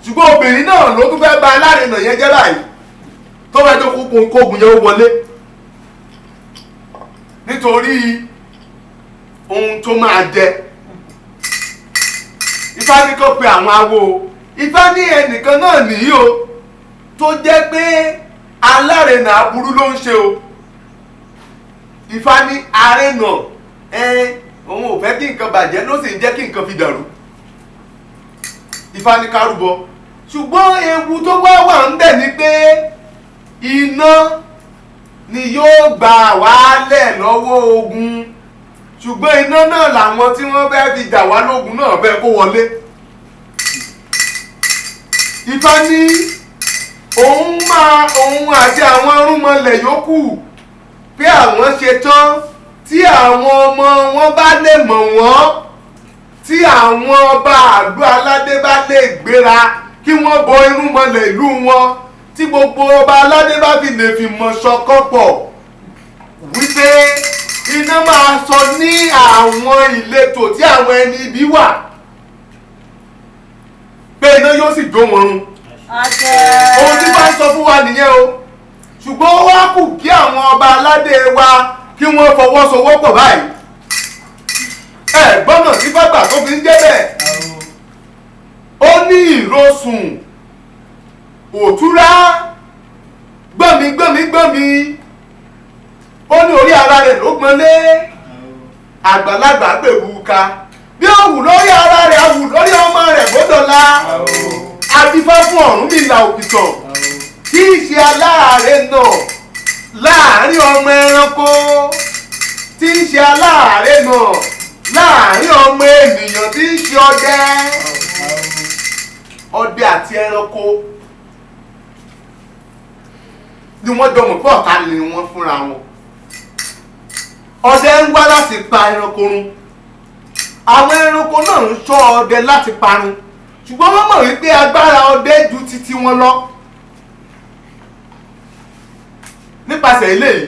Ṣùgbọ́n obìnrin náà ló tún fẹ́ bà alárinà yẹn jẹ́ báyìí, tó fẹ́ tó kógun yẹn ó wọlé. Nítorí ohun tó máa jẹ. Ifá ní kó pe àwọn awo. Ifá ní ẹnìkan náà nìyí o, tó jẹ́ pé alárinà aburú ló ń ṣe o. Ifá ní arénà òun ò fẹ́ kí nǹkan bàjẹ́, ló sì ń jẹ́ kí nǹkan fi dàrú. Ifá ní ká rúbọ. ṣùgbọ́n ewu tó wà ń bẹ̀ ni pé iná ni yóò gbà wálẹ̀ lọ́wọ́ ogun ṣùgbọ́n iná náà làwọn tí wọ́n fẹ́ fi jà wá lógun náà fẹ́ kó wọlé. Ifá ní òun àti àwọn arúnmọlẹ̀ yòókù pé àwọn ṣe tán tí àwọn ọmọ wọn bá lè mọ̀ wọ́n tí àwọn ọba àlú aládé bá lè gbéra kí wọ́n bọ irúnmọlẹ̀ ìlú wọn tí gbogbo ọba aládé bá fi lè fi mọ̀ ṣọ̀kan pọ̀ wípé iná máa sọ ní àwọn ìletò tí àwọn ẹni ibi wà pé iná yóò sì jó wọn run. Ohun tí wọ́n sọ fún wa nìyẹn o ṣùgbọ́n ó wá kù kí àwọn ọba aládé wa kí wọ́n fọwọ́sowọ́pọ̀ báyìí. Gbọ́nà tí bàbá tó fi ń jẹ́ bẹ́ẹ̀ ó ní ìrosùn òtúrá gbọ́mi ó ní orí ara rẹ̀ ló gbọ́nlé àgbàlagbà pèrú ka bí ó wù lórí ara rẹ̀ á wù lórí ọmọ rẹ̀ gbọ́dọ̀la adífá fún Ọ̀rúnmìlà òkìtàn kí í ṣe aláàárẹ̀ náà láàárín ọmọ ẹranko tí í ṣe aláàárẹ̀ náà láàárín ọmọ ènìyàn tí í ṣe ọdẹ àti ẹranko ni wọ́n jọ mọ̀ pé ọ̀tá ni wọ́n fúnra wọn. Ọdẹ ń wá láti pa ẹranko run àwọn ẹranko náà ń ṣọ́ ọdẹ láti parun ṣùgbọ́n wọ́n mọ̀ wípé agbára ọdẹ ju titi wọn lọ. Nípasẹ̀ eléyìí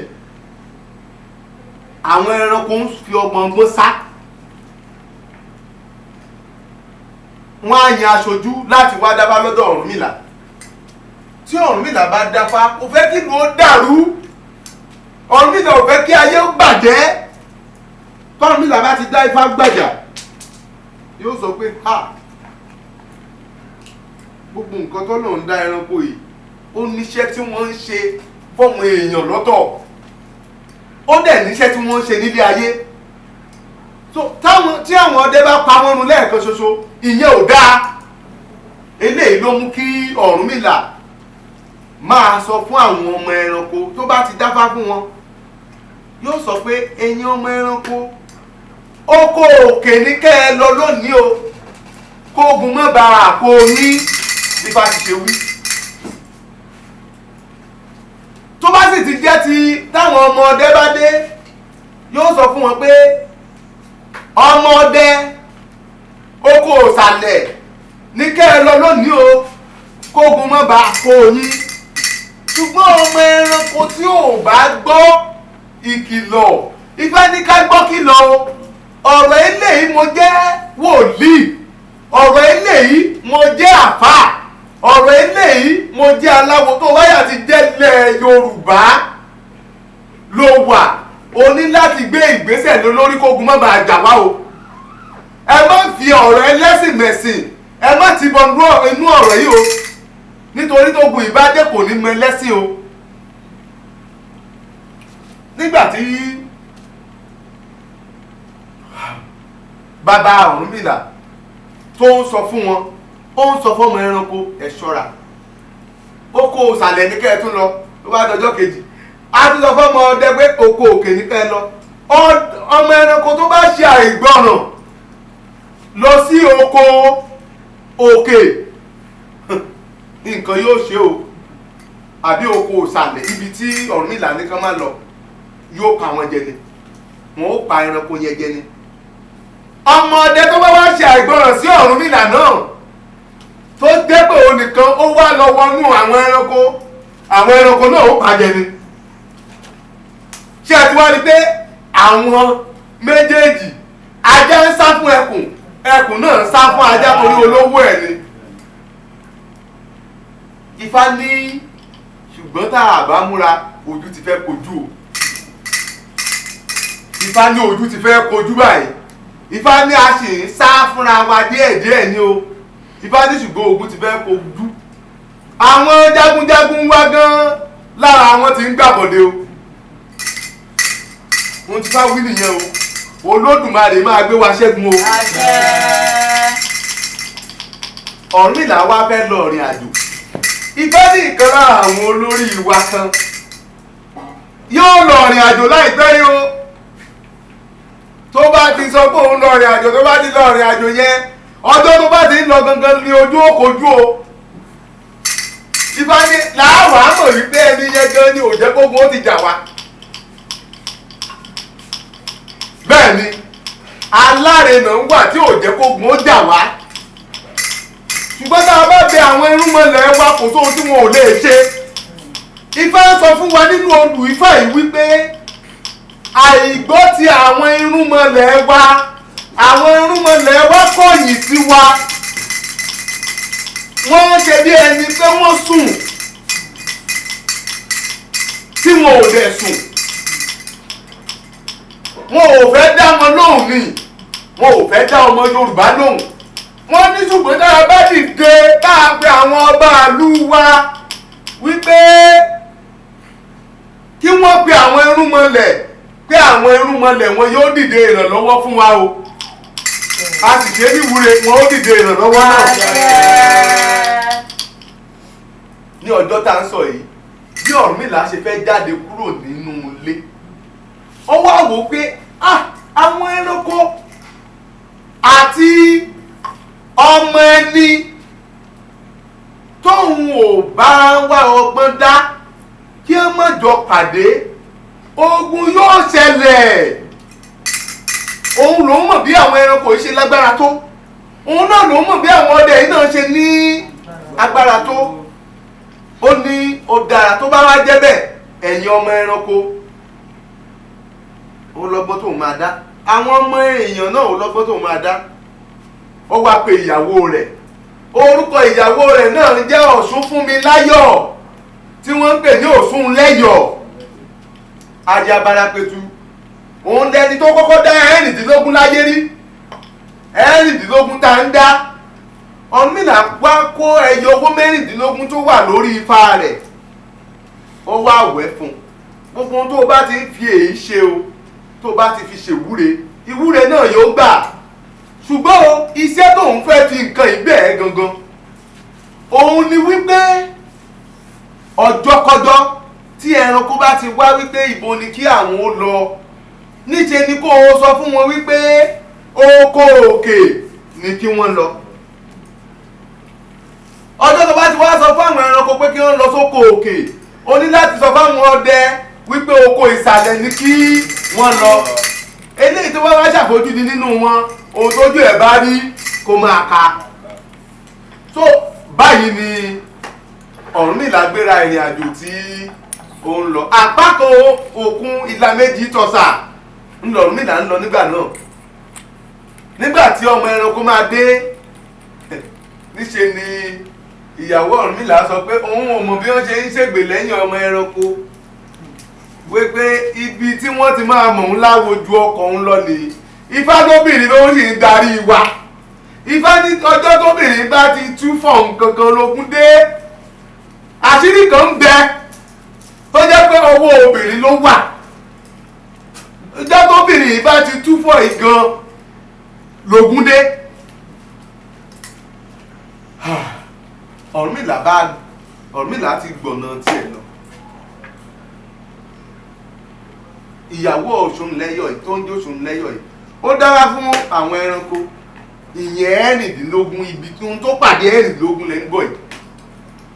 àwọn ẹranko ń fi ọgbọ́n gbó sá wọ́n á yan aṣojú láti wá dáfá lọ́dọ̀ Ọ̀rúnmìlà tí Ọ̀rúnmìlà bá dáfá kò fẹ́ kí ìlú ó dàrú Ọ̀rúnmìlà ò fẹ́ kí ayé ó bàjẹ́ tọ́rúnmìlà bá ti dá Ifá gbàjà yóò sọ pé gbogbo nǹkan tó lòun dá ẹranko yìí ó níṣẹ́ tí wọ́n ń ṣe fọ́mọ èèyàn lọ́tọ̀ ó dẹ̀ níṣẹ́ tí wọ́n ń ṣe nílé ayé tí àwọn ọdẹ bá pa wọ́n run lẹ́ẹ̀kan ṣoṣo ìyẹn ò dáa. Eléyìí ló mú kí Ọ̀rúnmìlà máa sọ fún àwọn ọmọ ẹranko tó bá ti dáfá fún wọn yóò sọ pé ẹ̀yin ọmọ ẹranko oko òkè ní kẹ́ ẹ lọ lónìí o kógun má ba àpò ní Ifá ti ṣe wí. Tó bá sì ti jẹ́ ti táwọn ọmọ ọdẹ bá dé yóò sọ fún wọn pé ọmọ ọdẹ oko òsàlẹ̀ ní kẹ́ ẹ lọ lónìí o kógun má ba àpò yín. Ṣùgbọ́n ọmọ ẹranko tí ò bá gbọ́ ìkìlọ̀ Ifá ní ká gbọ́ kìlọ̀ ọ̀rọ̀ eléyìí mo jẹ́ wòlíì ọ̀rọ̀ eléyìí mo jẹ́ àfáà ọ̀rọ̀ eléyìí mo jẹ́ aláwo tó wáyà ti jẹ́lẹ̀ Yorùbá ló wà o ní láti gbé ìgbésẹ̀ lórí kógun má bàa jà wá o. Ẹ má fi ọ̀rọ̀ ẹlẹ́sìn mẹ̀sìn ẹ má ti bọ inú ọ̀rọ̀ yìí o nítorí tó gun ìbádé kò ní mọ ẹlẹ́sìn o. Nígbà tí bàbá Ọ̀rúnmìlà tó ń sọ fún wọn ó ń sọ fọ́mọ ẹranko ẹ ṣọ́ra oko òsàlẹ̀ ní kẹ́ ẹ tún lọ tó bá dọjọ́ kejì á tún sọ fọ́mọ ọdẹ pé oko òkè ní kẹ́ ẹ lọ. Ọmọ ẹranko tó bá ṣe àìgbọràn lọ sí oko òkè nǹkan yóò ṣe o àbí oko òsàlẹ̀ ibi tí Ọ̀rúnmìlà ní kán má lọ yóò pa wọn jẹ ni wọn ó pa ẹranko yẹn jẹ ni. Ọmọ ọdẹ tó bá wá ṣe àìgbọràn sí Ọ̀rúnmìlà náà tó jẹ́ pé òun nìkan ó wá lọ wọnú àwọn ẹranko náà ó pa jẹ ni. Ṣé ẹ ti wá rí pé àwọn méjèèjì ajá ń sá fún ẹkùn ẹkùn náà ń sá fún ajá torí olówó ẹ̀ ni. Ifá ní ṣùgbọ́n tá a bá múra ojú ti fẹ́ kojú o. Ifá ní ojú ti fẹ́ kojú báyìí Ifá ní a sì ń sá fúnra wa díẹ̀díẹ̀ ni o. Ifá ní ṣùgbọ́n ogun ti fẹ́ kojú àwọn jagunjagun wá gan lára àwọn tí ń gbàbọ̀dé o. Wọ́n ti fá wí nìyẹn o Olódùmarè máa gbé wa ṣẹ́gun o. Ọ̀rúnmìlà wá fẹ́ lọ rìn àjò. Ifá ní ìkan lára àwọn olórí wa kan yóò lọ rìn àjò láìpẹ́ yìí o. Tó bá ti sọ pé òun lọ rìn àjò, tó bá ti lọ rìn àjò yẹn, ọjọ́ tó bá ti ń lọ gangan ní ojú òkojú o. Ifá ní làárọ̀ àmọ̀ wípé ẹni yẹn gan ni ò jẹ́ kógun ó ti jà wá. Bẹ́ẹ̀ ni alárinà ń wà tí ò jẹ́ kógun ó jà wá. Ṣùgbọ́n tá a bá bẹ àwọn irúnmọlẹ̀ wa kò sóhun tí wọn ò lè ṣe. Ifá ń sọ fún wa nínú odù Ifá yìí wípé àìgbọ́ ti àwọn irúnmọlẹ̀ wa, àwọn irúnmọlẹ̀ wa kọ̀yìn sí wa. Wọ́n ṣe bí ẹni pé wọ́n sùn tí wọn ò dẹ̀ sùn. Wọn ò fẹ́ dá wọn lóhùn ni, wọn ò fẹ́ dá ọmọ Yorùbá lóhùn. Wọ́n ní ṣùgbọ́n tá a bá dìde tá a pe àwọn ọba ìlú wa wípé kí wọ́n pe àwọn irúnmọlẹ̀ pé àwọn irúnmọlẹ̀ wọn yóò dìde ìrànlọ́wọ́ fún wa o. A sì ṣe ní ìwúre wọn ó dìde ìrànlọ́wọ́ náà. Ní ọjọ́ tá à ń sọ yìí, bí Ọ̀rúnmìlà ṣe fẹ́ jáde kúrò nínú ilé, ó wá wò pé àwọn ẹranko àti ọmọ ẹni tóun ò bá wá ọgbọ́n dá kí wọ́n má jọ pàdé, ogun yóò ṣẹlẹ̀. Òun ló mọ̀ bí àwọn ẹranko yìí ṣe lágbára tó, òun náà ló mọ̀ bí àwọn ọdẹ yìí náà ṣe ní agbára tó. Ó ní ó dára tó bá wá jẹ́ bẹ́ẹ̀, ẹ̀yin ọmọ ẹranko ó lọ́gbọ́n tó máa dá, àwọn ọmọ èèyàn náà ó lọ́gbọ́n tó máa dá. Ó wá pe ìyàwó rẹ̀, orúkọ ìyàwó rẹ̀ náà jẹ́ Ọ̀ṣúnfúnmiláyọ̀ tí wọ́n ń pè ní Ọ̀ṣúnlẹ́yọ̀. Ajabarapetu òun lẹni tó kọ́kọ́ dá 16 láyé rí, 16 tá ń dá. Ọ̀rúnmìlà wá kó ẹyọ owó 16 tó wà lórí ifá rẹ̀, ó wá wẹ̀ fún gbogbo ohun tó bá ti ń fi èyí ṣe o, tó bá ti fi ṣèwúre, ìwúre náà yóò gbà. Ṣùgbọ́n o, iṣẹ́ tóun fẹ́ fi nǹkan ìgbẹ́ ẹ̀ gangan òun ni wípé ọjọ́kọjọ́ tí ẹranko bá ti wá wípé ìbò ni kí àwọn ó lọ, níṣe ni kó o sọ fún wọn wípé oko òkè ni kí wọ́n lọ. Ọjọ́ tó bá ti wá sọ fún àwọn ẹranko pé kí wọ́n lọ sóko òkè, o ní láti sọ fáwọn ọdẹ wípé oko ìsàlẹ̀ ni kí wọ́n lọ. Eléyìí tó bá wá ṣàfojúdi nínú wọn, ohun tójú ẹ̀ bá rí kó máa ka. So báyìí ni Ọ̀rúnmìlà gbéra ìrìn àjò tí ó ń lọ. Àpákò òkun ìlà méjì tọ̀sà ńlọ Ọ̀rúnmìlà ń lọ nígbà náà. Nígbà tí ọmọ ẹranko máa dé, níṣe ni ìyàwó Ọ̀rúnmìlà sọ pé òun ò mọ̀ bí wọ́n ṣe ń ṣègbè lẹ́yìn ọmọ ẹranko, wípé ibi tí wọ́n ti máa mọ̀ ń láwo ju ọkọ̀ ń lọ nìyí. Ifá tóbìnrin ló sì ń darí wa. Ifá ní ọjọ́ tóbìnrin bá ti tú fọ̀ nǹkankan lógún dé, àṣírí kan ń bẹ tó jẹ́ pé ọwọ́ obìnrin ló wà. Ọjọ́ tóbìnrin bá ti tú fọ̀ ìgan lógún dé. Ọ̀rúnmìlà ti gbọ̀nà tiẹ̀ lọ. Ìyàwó Ọ̀ṣúnlẹ́yọ̀ yìí tó ń jẹ́ Ọ̀ṣúnlẹ́yọ̀ yìí, ó dára fún àwọn ẹranko. Ìyẹn 16 ibi tí ohun tó pàdé 16 lẹ́ ń gbọ́ yìí,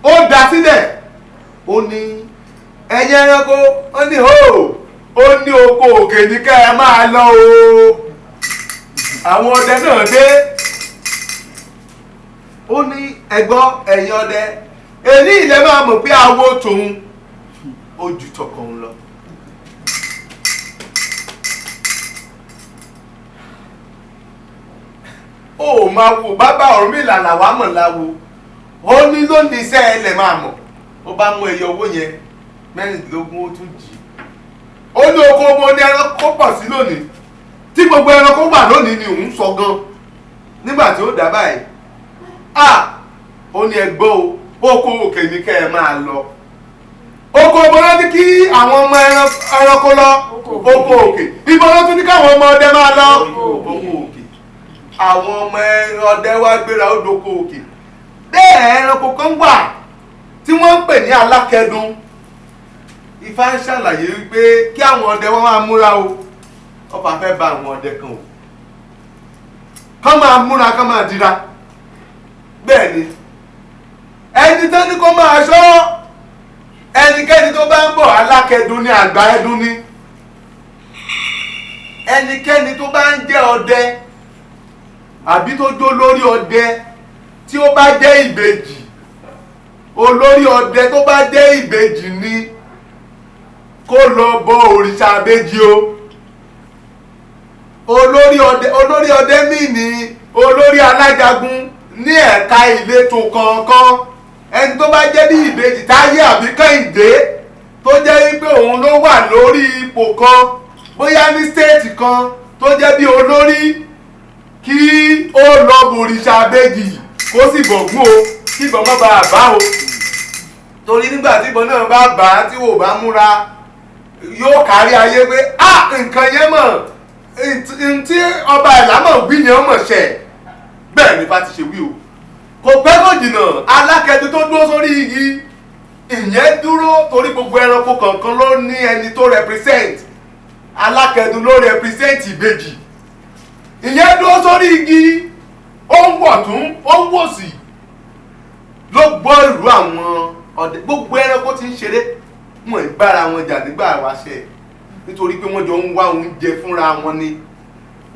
ó dá sílẹ̀. Ó ní ẹ̀yin ẹranko, ó ní ó ní oko òkè ní ká ẹ máa lọ o. Àwọn ọdẹ náà dé. Ó ní ẹgbọ́ ẹ̀yin ọdẹ, èyí ilẹ̀ máa mọ̀ pé awo tòun ó ju tọkàn lọ. Ó máa wo bàbá Ọ̀rúnmìlà làwa mọ̀ láwo. Ó ní lónìí iṣẹ́ ẹlẹ̀ máa mọ̀. Ó bá mú ẹyọ owó yẹn 16 ó tún jì. Ó ní oko ọmọ ní ẹranko pọ̀ sí lónìí, tí gbogbo ẹranko wà lónìí ni òun sọ gan. Nígbà tí ó dá báyìí, ó ní ẹgbọ́ o, oko òkè ní kẹ́ ẹ máa lọ. Oko ọmọ ló ní kí àwọn ọmọ ẹranko lọ, oko òkè. Ibo ló tún ní káwọn ọmọ ọdẹ máa lọ, oko òkè. Àwọn ọmọ ọdẹ wá gbéra ó dóko òkè. bẹ́ẹ̀ ẹranko kan wà tí wọ́n ń pè ní alákẹ́dùn. Ifá ń ṣàlàyé wípé kí àwọn ọdẹ wọn máa múra o, ọba fẹ́ bá àwọn ọdẹ kan o, kán máa múra kán máa dira. Bẹ́ẹ̀ ni ẹni tó ní kó máa ṣọ́ ẹnikẹ́ni tó bá ń bọ̀ alákẹ́dùn ní àgbà ẹdùn ní. Ẹnikẹ́ni tó bá ń jẹ́ ọdẹ àbí tó jó lórí ọdẹ tí ó bá jẹ́ ìbejì, olórí ọdẹ tó bá jẹ́ ìbejì ni kó lọ bọ òrìṣà ìbejì o. Olórí ọdẹ míì ní olórí alájagun ní ẹ̀ka ìletò kọ̀ọ̀kan. Ẹni tó bá jẹ́ ní ìbejì Táyé àbí Kẹ́hìndé tó jẹ́ wípé òun ló wà lórí ipò kan bóyá ní stéètì kan tó jẹ́ bí olórí, kí ó lọ bòrìṣà ìbejì kó sì bọ̀gún o, kí ìbọn má bàa bá o. Torí nígbà tí ìbọn náà bá bá tí ò bá múra yóò kárí ayé pé nǹkan yẹn mọ̀ tí ọba ìlàmọ̀ wí yẹn mọ̀ ṣẹ̀. Bẹ́ẹ̀ ni bá ti ṣe wí o. Kò pẹ́ kò jìnnà alákẹ́dùn tó dúró sórí igi ìyẹn dúró torí gbogbo ẹranko kọ̀ọ̀kan ló ní ẹni tó represent. Alákẹ́dùn ló represent ìbejì. Ìyẹn dúró sórí igi ó ń wọ̀ tún ó ń wò sí ló gbọ́ ìlú àwọn ọdẹ. Gbogbo ẹranko tí ń ṣeré wọn ì bára wọn jà nígbà wáṣẹ nítorí pé wọ́n jọ ń wá oúnjẹ fúnra wọn ni.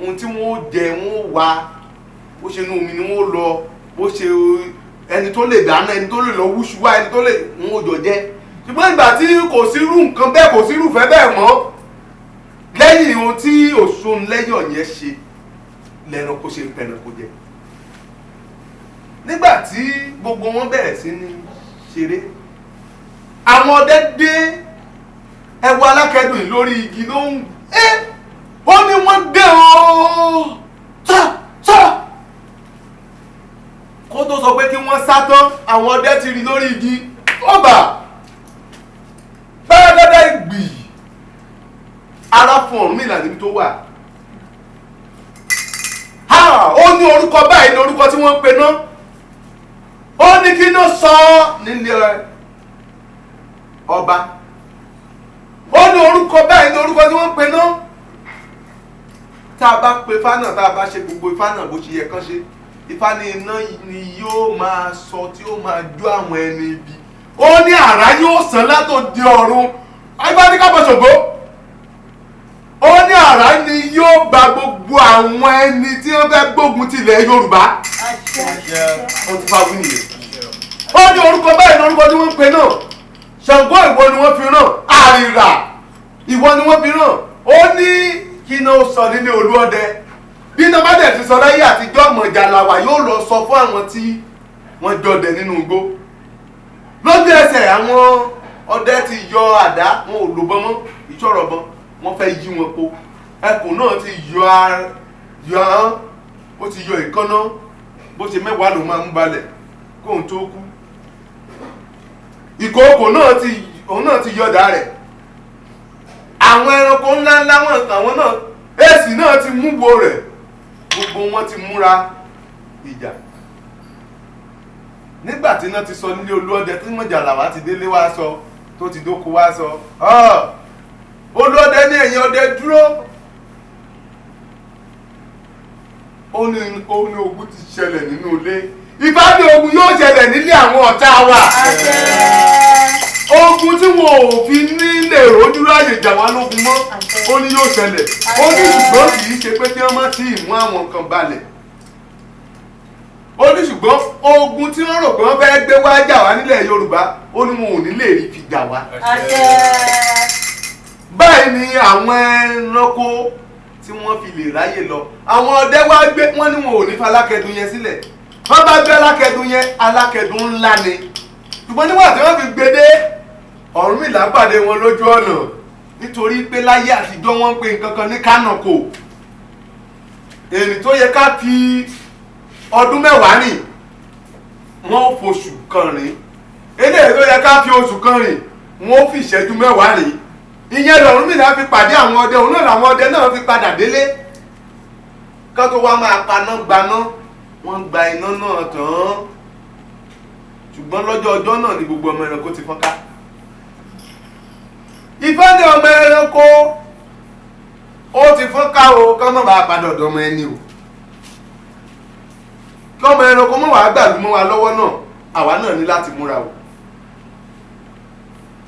Ohun tí wọ́n ó jẹ wọ́n ó wá, bó ṣe inú omi ni wọ́n ó lọ, bó ṣe ẹni tó lè dáná, ẹni tó lè lọ wúṣu wá, ẹni tó lè wọ́n ó jọ jẹ. Ṣùgbọ́n ìgbà tí kò sí irú nǹkan bẹ́ẹ̀, kò sí irúfẹ́ bẹ́ẹ̀ mọ́, lẹ́yìn ohun tí Òṣùn lẹ́yọ̀ yẹn ṣe lẹ́ranko ṣe ń pẹranko jẹ. Nígbà tí gbogbo wọn bẹ̀rẹ̀ sí ní ṣeré, àwọn ọdẹ dé ẹwọ alákẹ́dùn lórí igi ló ń ó ní wọ́n dé o sá kó tó sọ pé kí wọ́n sá tán àwọn ọdẹ ti rí lórí igi ọba bẹ́ẹ̀ ìgbì ara fún Ọ̀rúnmìlà níbi tó wà. Ó ní orúkọ báyìí ní orúkọ tí wọ́n ń pe náà. Ó ní kí ló sọ nílé ọba. Ó ní orúkọ báyìí ní orúkọ tí wọ́n ń pe náà. Tá a bá pe Ifá náà, tá a bá ṣe gbogbo Ifá náà bó ṣe yẹ kán ṣe, Ifá ní iná ni yóò máa sọ tí ó máa jó àwọn ẹni ibi. Ó ní àrá yóò sàn látòdì ọ̀run. Ifá ní ká bọ̀ ṣògbó. Ó ní àrá ni yóò gba gbogbo àwọn ẹni tí wọ́n fẹ́ gbógun ti ilẹ̀ Yorùbá. Ó ti fa wí nìyẹn. Ó ní orúkọ báyìí ní orúkọ tí wọ́n ń pe náà. Ṣàngó ìwọ ni wọ́n fi rán, àrìrà ìwọ ni wọ́n fi rán. Ó ní kí iná ó sọ nílé Olúọdẹ. Bí iná bá dẹ̀ ti sọ láyé àtijọ́ Mọ̀jàláwà yóò lọ sọ fún àwọn tí wọ́n jọdẹ nínú igbó. Lójú ẹsẹ̀ àwọn ọdẹ ti yọ àdá, wọn ò lò bọ́n mọ́, ìṣọ̀rọ̀ bọ́n, wọ́n fẹ́ yí wọn po. Ẹkùn náà ti yọ ahọ́n, ó ti yọ ìkánná, bó ṣe mẹ́wàá ló máa ń balẹ̀ kóhun tó kú. Ìkookò náà ti yọ̀dà rẹ̀. Àwọn ẹranko ńláńlá àwọn náà èsì náà ti mú wo rẹ̀. Gbogbo wọn ti múra ìjà. Nígbà tí iná ti sọ nílé Olúọdẹ tí Mọ̀jàláwà ti délé wá sọ tó ti dóko wá sọ, Olúọdẹ ní ẹ̀yin ọdẹ dúró. Ó ní ogun ti ṣẹlẹ̀ nínú ilé. Ifá ní ogun yóò ṣẹlẹ̀ nílé àwọn ọ̀tá wa. Ogun tí wọn ò fi nílé rojú ráyè jà wá lógun mọ́, ó ní yóò ṣẹlẹ̀. Ó ní ṣùgbọ́n kì í ṣe pé kí wọ́n má tí ì mú àwọn kan balẹ̀. Ó ní ṣùgbọ́n ogun tí wọ́n rò pé wọ́n fẹ́ gbé wá jà wá nílẹ̀ Yorùbá, ó ní wọn ò ní lè rí fi jà wá. Báyìí ni àwọn ẹranko tí wọ́n fi lè ráyè lọ. Àwọn ọdẹ wá gbé, wọ́n ní wọn ò ní fa alákẹ́dùn yẹn sílẹ̀. Wọ́n bá gbé alákẹ́dùn yẹn, alákẹ́dùn ńlá ni. Ṣùgbọ́n nígbà tí wọ́n fi gbé dé, Ọ̀rúnmìlà pàdé wọn lójú ọ̀nà nítorí pé láyé àtijọ́ wọ́n ń pe nǹkan kan ní kánàkò. Èyí tó yẹ ká fi ọdún mẹ́wàá rìn, wọ́n ó fòṣù kan rìn. Eléyìí tó yẹ ká fi oṣù kan rìn, wọ́n ó fi ìṣẹ́jú mẹ́wàá rìn. Ìyẹn l'Ọ̀rúnmìlà fi pàdé àwọn ọdẹ, òun náà làwọn ọdẹ náà fi padà délé. Ká tó wá máa paná gbaná, wọ́n gba iná náà tán. ṣùgbọ́n lọ́jọ́ ọjọ́ náà ni gbogbo ọmọ ẹranko ti fọ́nká. Ifá ní ọmọ ẹranko ó ti fọ́nká o kọ́ mọ̀ bá padà ọ̀dọ̀ ọmọ ẹni o kí ọmọ ẹranko mọ̀ wá gbàlú mọ́ wa lọ́wọ́ náà àwa náà ní láti múra o.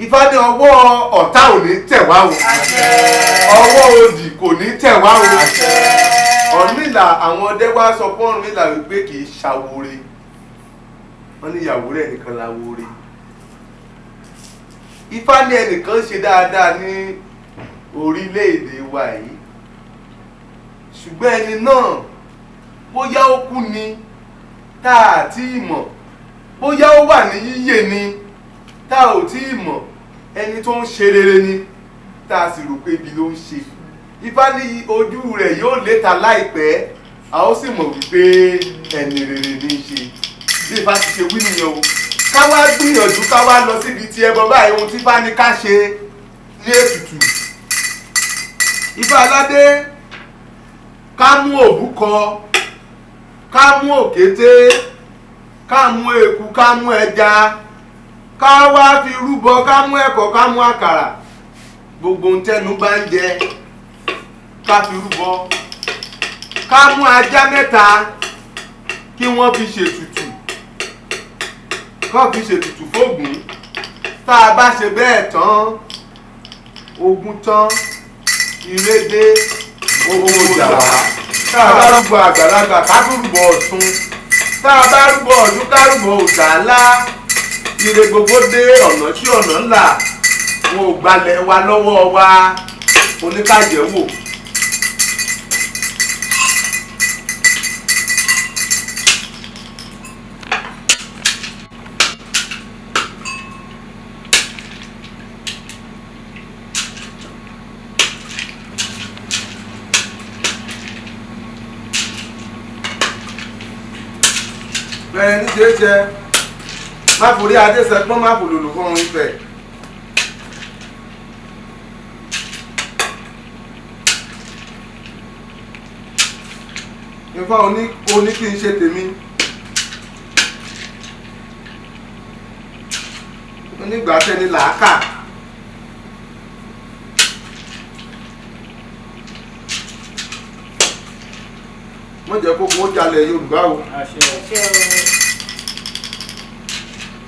Ifá ní ọwọ́ ọ̀tá ò ní tẹ̀ wá o ọwọ́ òdì kò ní tẹ̀ wá o. Ọ̀rúnmìlà àwọn ọdẹ wá sọ fún Ọ̀rúnmìlà wípé kì í ṣàwòrè wọ́n ní ìyàwó rẹ̀ nìkan láwòrè. Ifá ní ẹnìkan ṣe dáadáa ní orílẹ̀-èdè wa yìí ṣùgbọ́n ẹni náà bóyá ó kú ni tá a tí ì mọ̀ bóyá ó wà ní yíyè ni tá a ò tí ì mọ̀ ẹni tó ń ṣe rere ni tá a sì rò pé ibi ló ń ṣe. Ifá ní ojú rẹ̀ yóò léta láìpẹ́ a ó sì mọ̀ wípé ẹni rere ní í ṣe bí Ifá ti ṣe wí nìyẹn o. Ká wá gbìyànjú ká wá lọ síbi tí ẹbọ báyìí ohun tí Ifá ní ká ṣe ní ètùtù. Ifá aládé ká mú òbúkọ ká mú òkété ká mú eku ká mú ẹja ká wá fi rúbọ ká mú ẹ̀kọ ká mú àkàrà gbogbo ohun tẹ́nu bá ń jẹ ká fi rúbọ ká mú ajá mẹ́ta kí wọ́n fi ṣètùtù kọ́ fi ṣètùtù fóògùn. Tá a bá ṣe bẹ́ẹ̀ tán ogun tán ìrédé owó jàwá. Tá a bá rúbọ àgbàlagbà ká tún rúbọ ọ̀tún. Tá a bá rúbọ ọ̀tún ká rúbọ òòṣà ńlá. Ire gbogbo dé ọ̀nà sí ọ̀nà ńlá. Wọn ò gbalẹ̀ wa lọ́wọ́ wa oníkàjẹ́wò. Bẹ́ẹ̀ ní ṣeéṣe má forí adé sẹ́gbọ́n má fòlòlò fún ohun ìfẹ́. Ifá oní kí n ṣe tèmi onígbà tẹni làákà. Wọ́n jẹ́ kókó ó jalè Yorùbá o.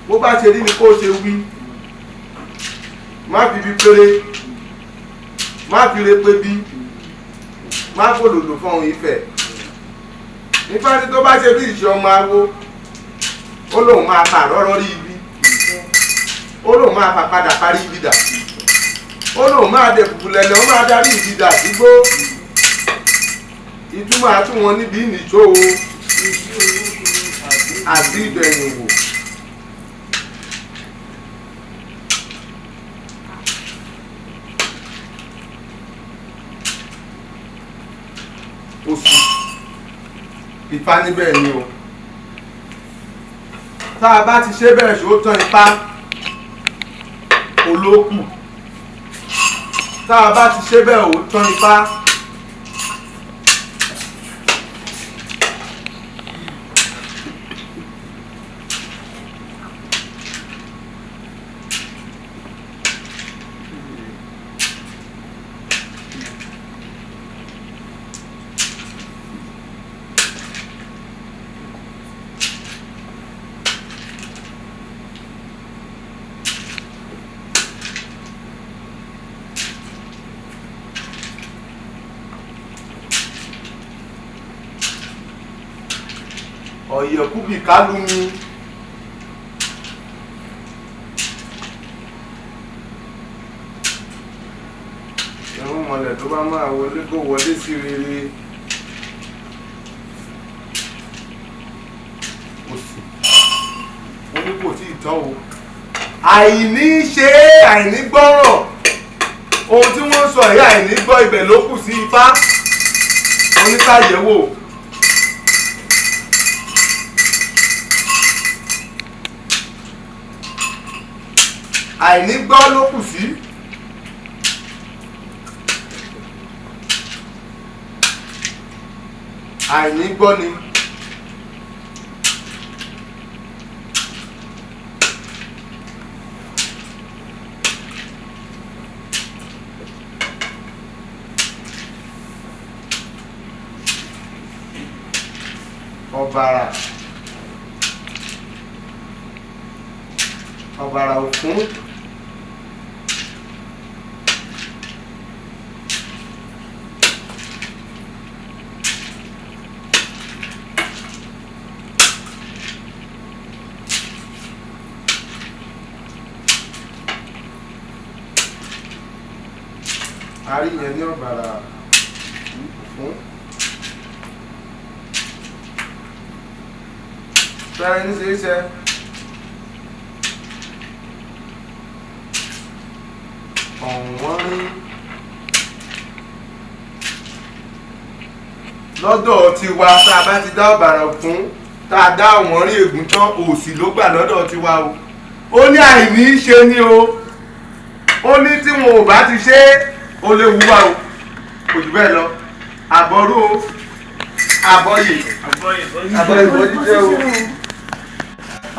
Bó bá ṣe rí ni kó ṣe wí má fi bí péré má fi re pé bí má fòlòlò fún ohun ìfẹ́. Ifá ní tó bá ṣe bí ìṣe ọmọ awo ó lóun máa fà rọ́rọ́ rí ibi ó lóun máa fà padà parí ibi dà ó lóun máa dẹ̀ kùkù lẹ̀lẹ̀ ó máa darí ibi dà sígbó. Ìtumọ̀ àtúwọn níbi ìnìṣó o àti ìbẹ̀yìn wò. Oṣù Ifá níbẹ̀ ni o. Tá a bá ti ṣe bẹ́ẹ̀ ṣó tán Ifá olókù. Tá a bá ti ṣe bẹ́ẹ̀ ó tán Ifá. Ọ̀yẹ̀kúbì kálù mi ẹ̀rùn mọ̀lẹ̀ tó bá máa wọlé kó wọlé sí rere. Oṣù wọ́n ní kò tí ì tán o. Àìní ṣe àìní gbọ́rọ̀ ohun tí wọ́n sọ yìí àìní gbọ́ ibẹ̀ ló kù sí Ifá oníkàyẹ̀wò. Àìní gbọ́ ló kù sí. Àìní gbọ́ ni. ọ̀bàrà Ògún àríyàn ní ọ̀bàrà Ògún sáré ní ṣeéṣe ọ̀wọ́n rí lọ́dọ̀ tiwa tá a bá ti dá ọ̀bàrà Ògún tá a dá ọ̀wọ́n rí ègún tán òsì ló gbà lọ́dọ̀ tiwa o ó ní àìní ṣe ni o ó ní tí wọn ò bá ti ṣe ó léwu wá o kò jù bẹ́ẹ̀ lọ àbọ̀rú o àbọ̀yè ìbọ̀jú jẹ́ o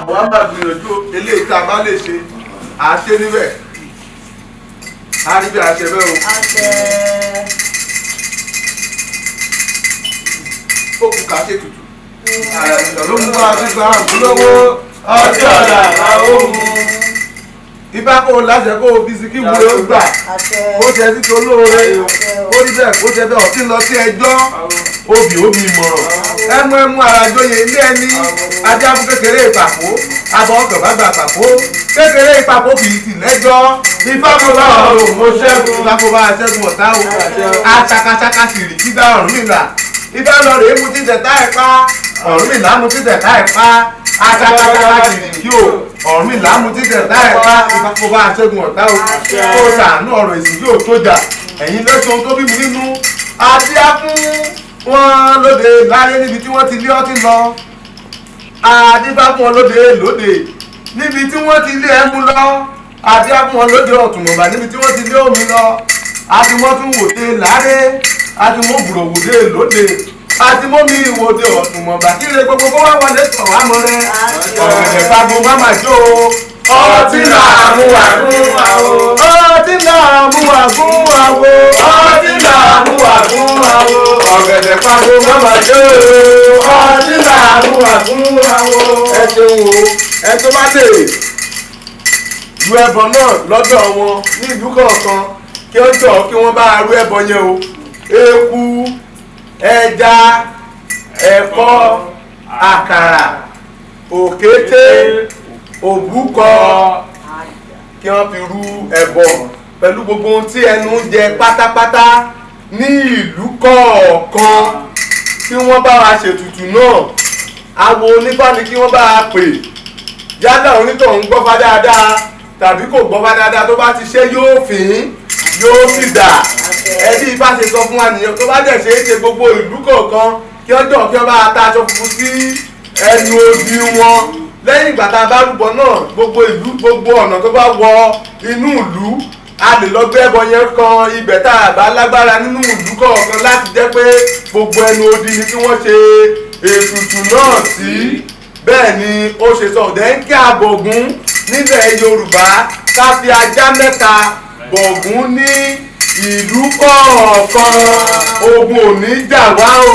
àwọn á máa gbìyànjú eléyìí tá a bá lè ṣe à á ṣe níbẹ̀ á rí bí a ṣe bẹ́ẹ̀ o. ó kù ká ṣe tutù ló mú wa gbígbà àbúlówó ọjọ́ ọ̀la àwọn ohun ibà kó láṣẹ kó bisikí wúlò ó gbà ó ṣe sí tó lóore ó ní bẹ́ẹ̀ kó ṣe bẹ́ẹ̀ ọtí lọ sí ẹjọ́ obì ìmọ̀ràn ẹmu àràjọyè ilé ẹni ajáfún kékeré ìpàkó abọ́ ọkọ̀ bá gbà pàkó kékeré ìpàkó kìí sì lẹ́jọ́ ifá kó bá ọ̀rọ̀ mo ṣẹ́gun ifá kó bá ṣẹ́gun ọ̀tá o aṣakaṣaka sì rí kídá Ọ̀rúnmìlà ifá lọ rèé mu títẹ̀ tá ẹ̀ pa Ọ̀rúnmìlà mu títẹ̀ tá ẹ̀ pa aṣakaṣaka sì rí kí o Ọ̀rúnmìlà mu títẹ̀ tá ẹ̀ pa ifá kó bá ṣẹ́gun ọ̀tá o kó ṣàánú ọ̀rọ̀ èsì yóò tó jà ẹ̀yin lẹ́sùn tó bí mi nínú àti á fún wọn lóde láyé níbi tí wọ́n ti lé ọtí lọ àdífá fún wọn lóde níbi tí wọ́n ti lé ẹmu lọ àdífá fún wọn lóde ọ̀tùnmọ̀bà níbi tí wọ́n ti lé omi lọ àti wọ́n tún wòde láre àti wọ́n bùrọ̀ wòde lóde àti mọ́ mi ìwòde ọ̀tùnmọ̀bà kí lè gbogbo kó wá wọlé tọ̀ wá mọ́ rẹ ọ̀gẹ̀dẹ̀ fagbó má má jó ọtí là mú wà fún àwo ọtí là mú wà fún àwo ọtí là mú wà fún àwo ọ̀gẹ̀dẹ̀ fagbó má má jó ọtí là mú wà fún àwo. ẹ ṣeun o ẹ tó bá lè ru ẹbọ náà lọ́dọ̀ wọn ní ìlú kọ̀ọ̀kan kí ó jọ kí wọ́n bá rú ẹbọ yẹn o eku ẹja ẹ̀kọ àkàrà òkété òbúkọ kí wọ́n fi rú ẹbọ pẹ̀lú gbogbo ohun tí ẹnu ń jẹ pátápátá ní ìlú kọ̀ọ̀kan kí wọ́n bá wa ṣètùtù náà àwo onífá ni kí wọ́n bá wa pè yálà onítọ̀hún gbọ́fá dáadáa tàbí kò gbọ́fá dáadáa tó bá ti ṣe yóò fín yóò sì dà ẹbí ifá ṣe sọ fún wa nìyẹn tó bá dẹ̀ ṣe é ṣe gbogbo ìlú kọ̀ọ̀kan kí ọjọ́ kí wọ́n bá ta aṣọ funfun sí ẹnu odi wọn lẹ́yìn ìgbà tá a bá rúbọ náà gbogbo ìlú gbogbo ọ̀nà tó bá wọ inú ìlú a lè lọ gbé ẹbọ yẹn kan ibẹ̀ tá a bá lágbára nínú ìlú kọ̀ọ̀kan láti jẹ́ pé gbogbo ẹnu odi ni kí wọ́n ṣe ètùtù náà sí bẹ́ẹ̀ ni ó ṣe sọ ọ̀dẹ́ ń kí àbọ̀gún nílẹ̀ Yorùbá ká fi ajá mẹ́ta bọ̀gún ní ìlú kọ̀ọ̀kan ogun ò ní jà wá o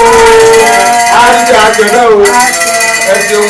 á ṣe àṣẹ náà o ẹ ṣeun.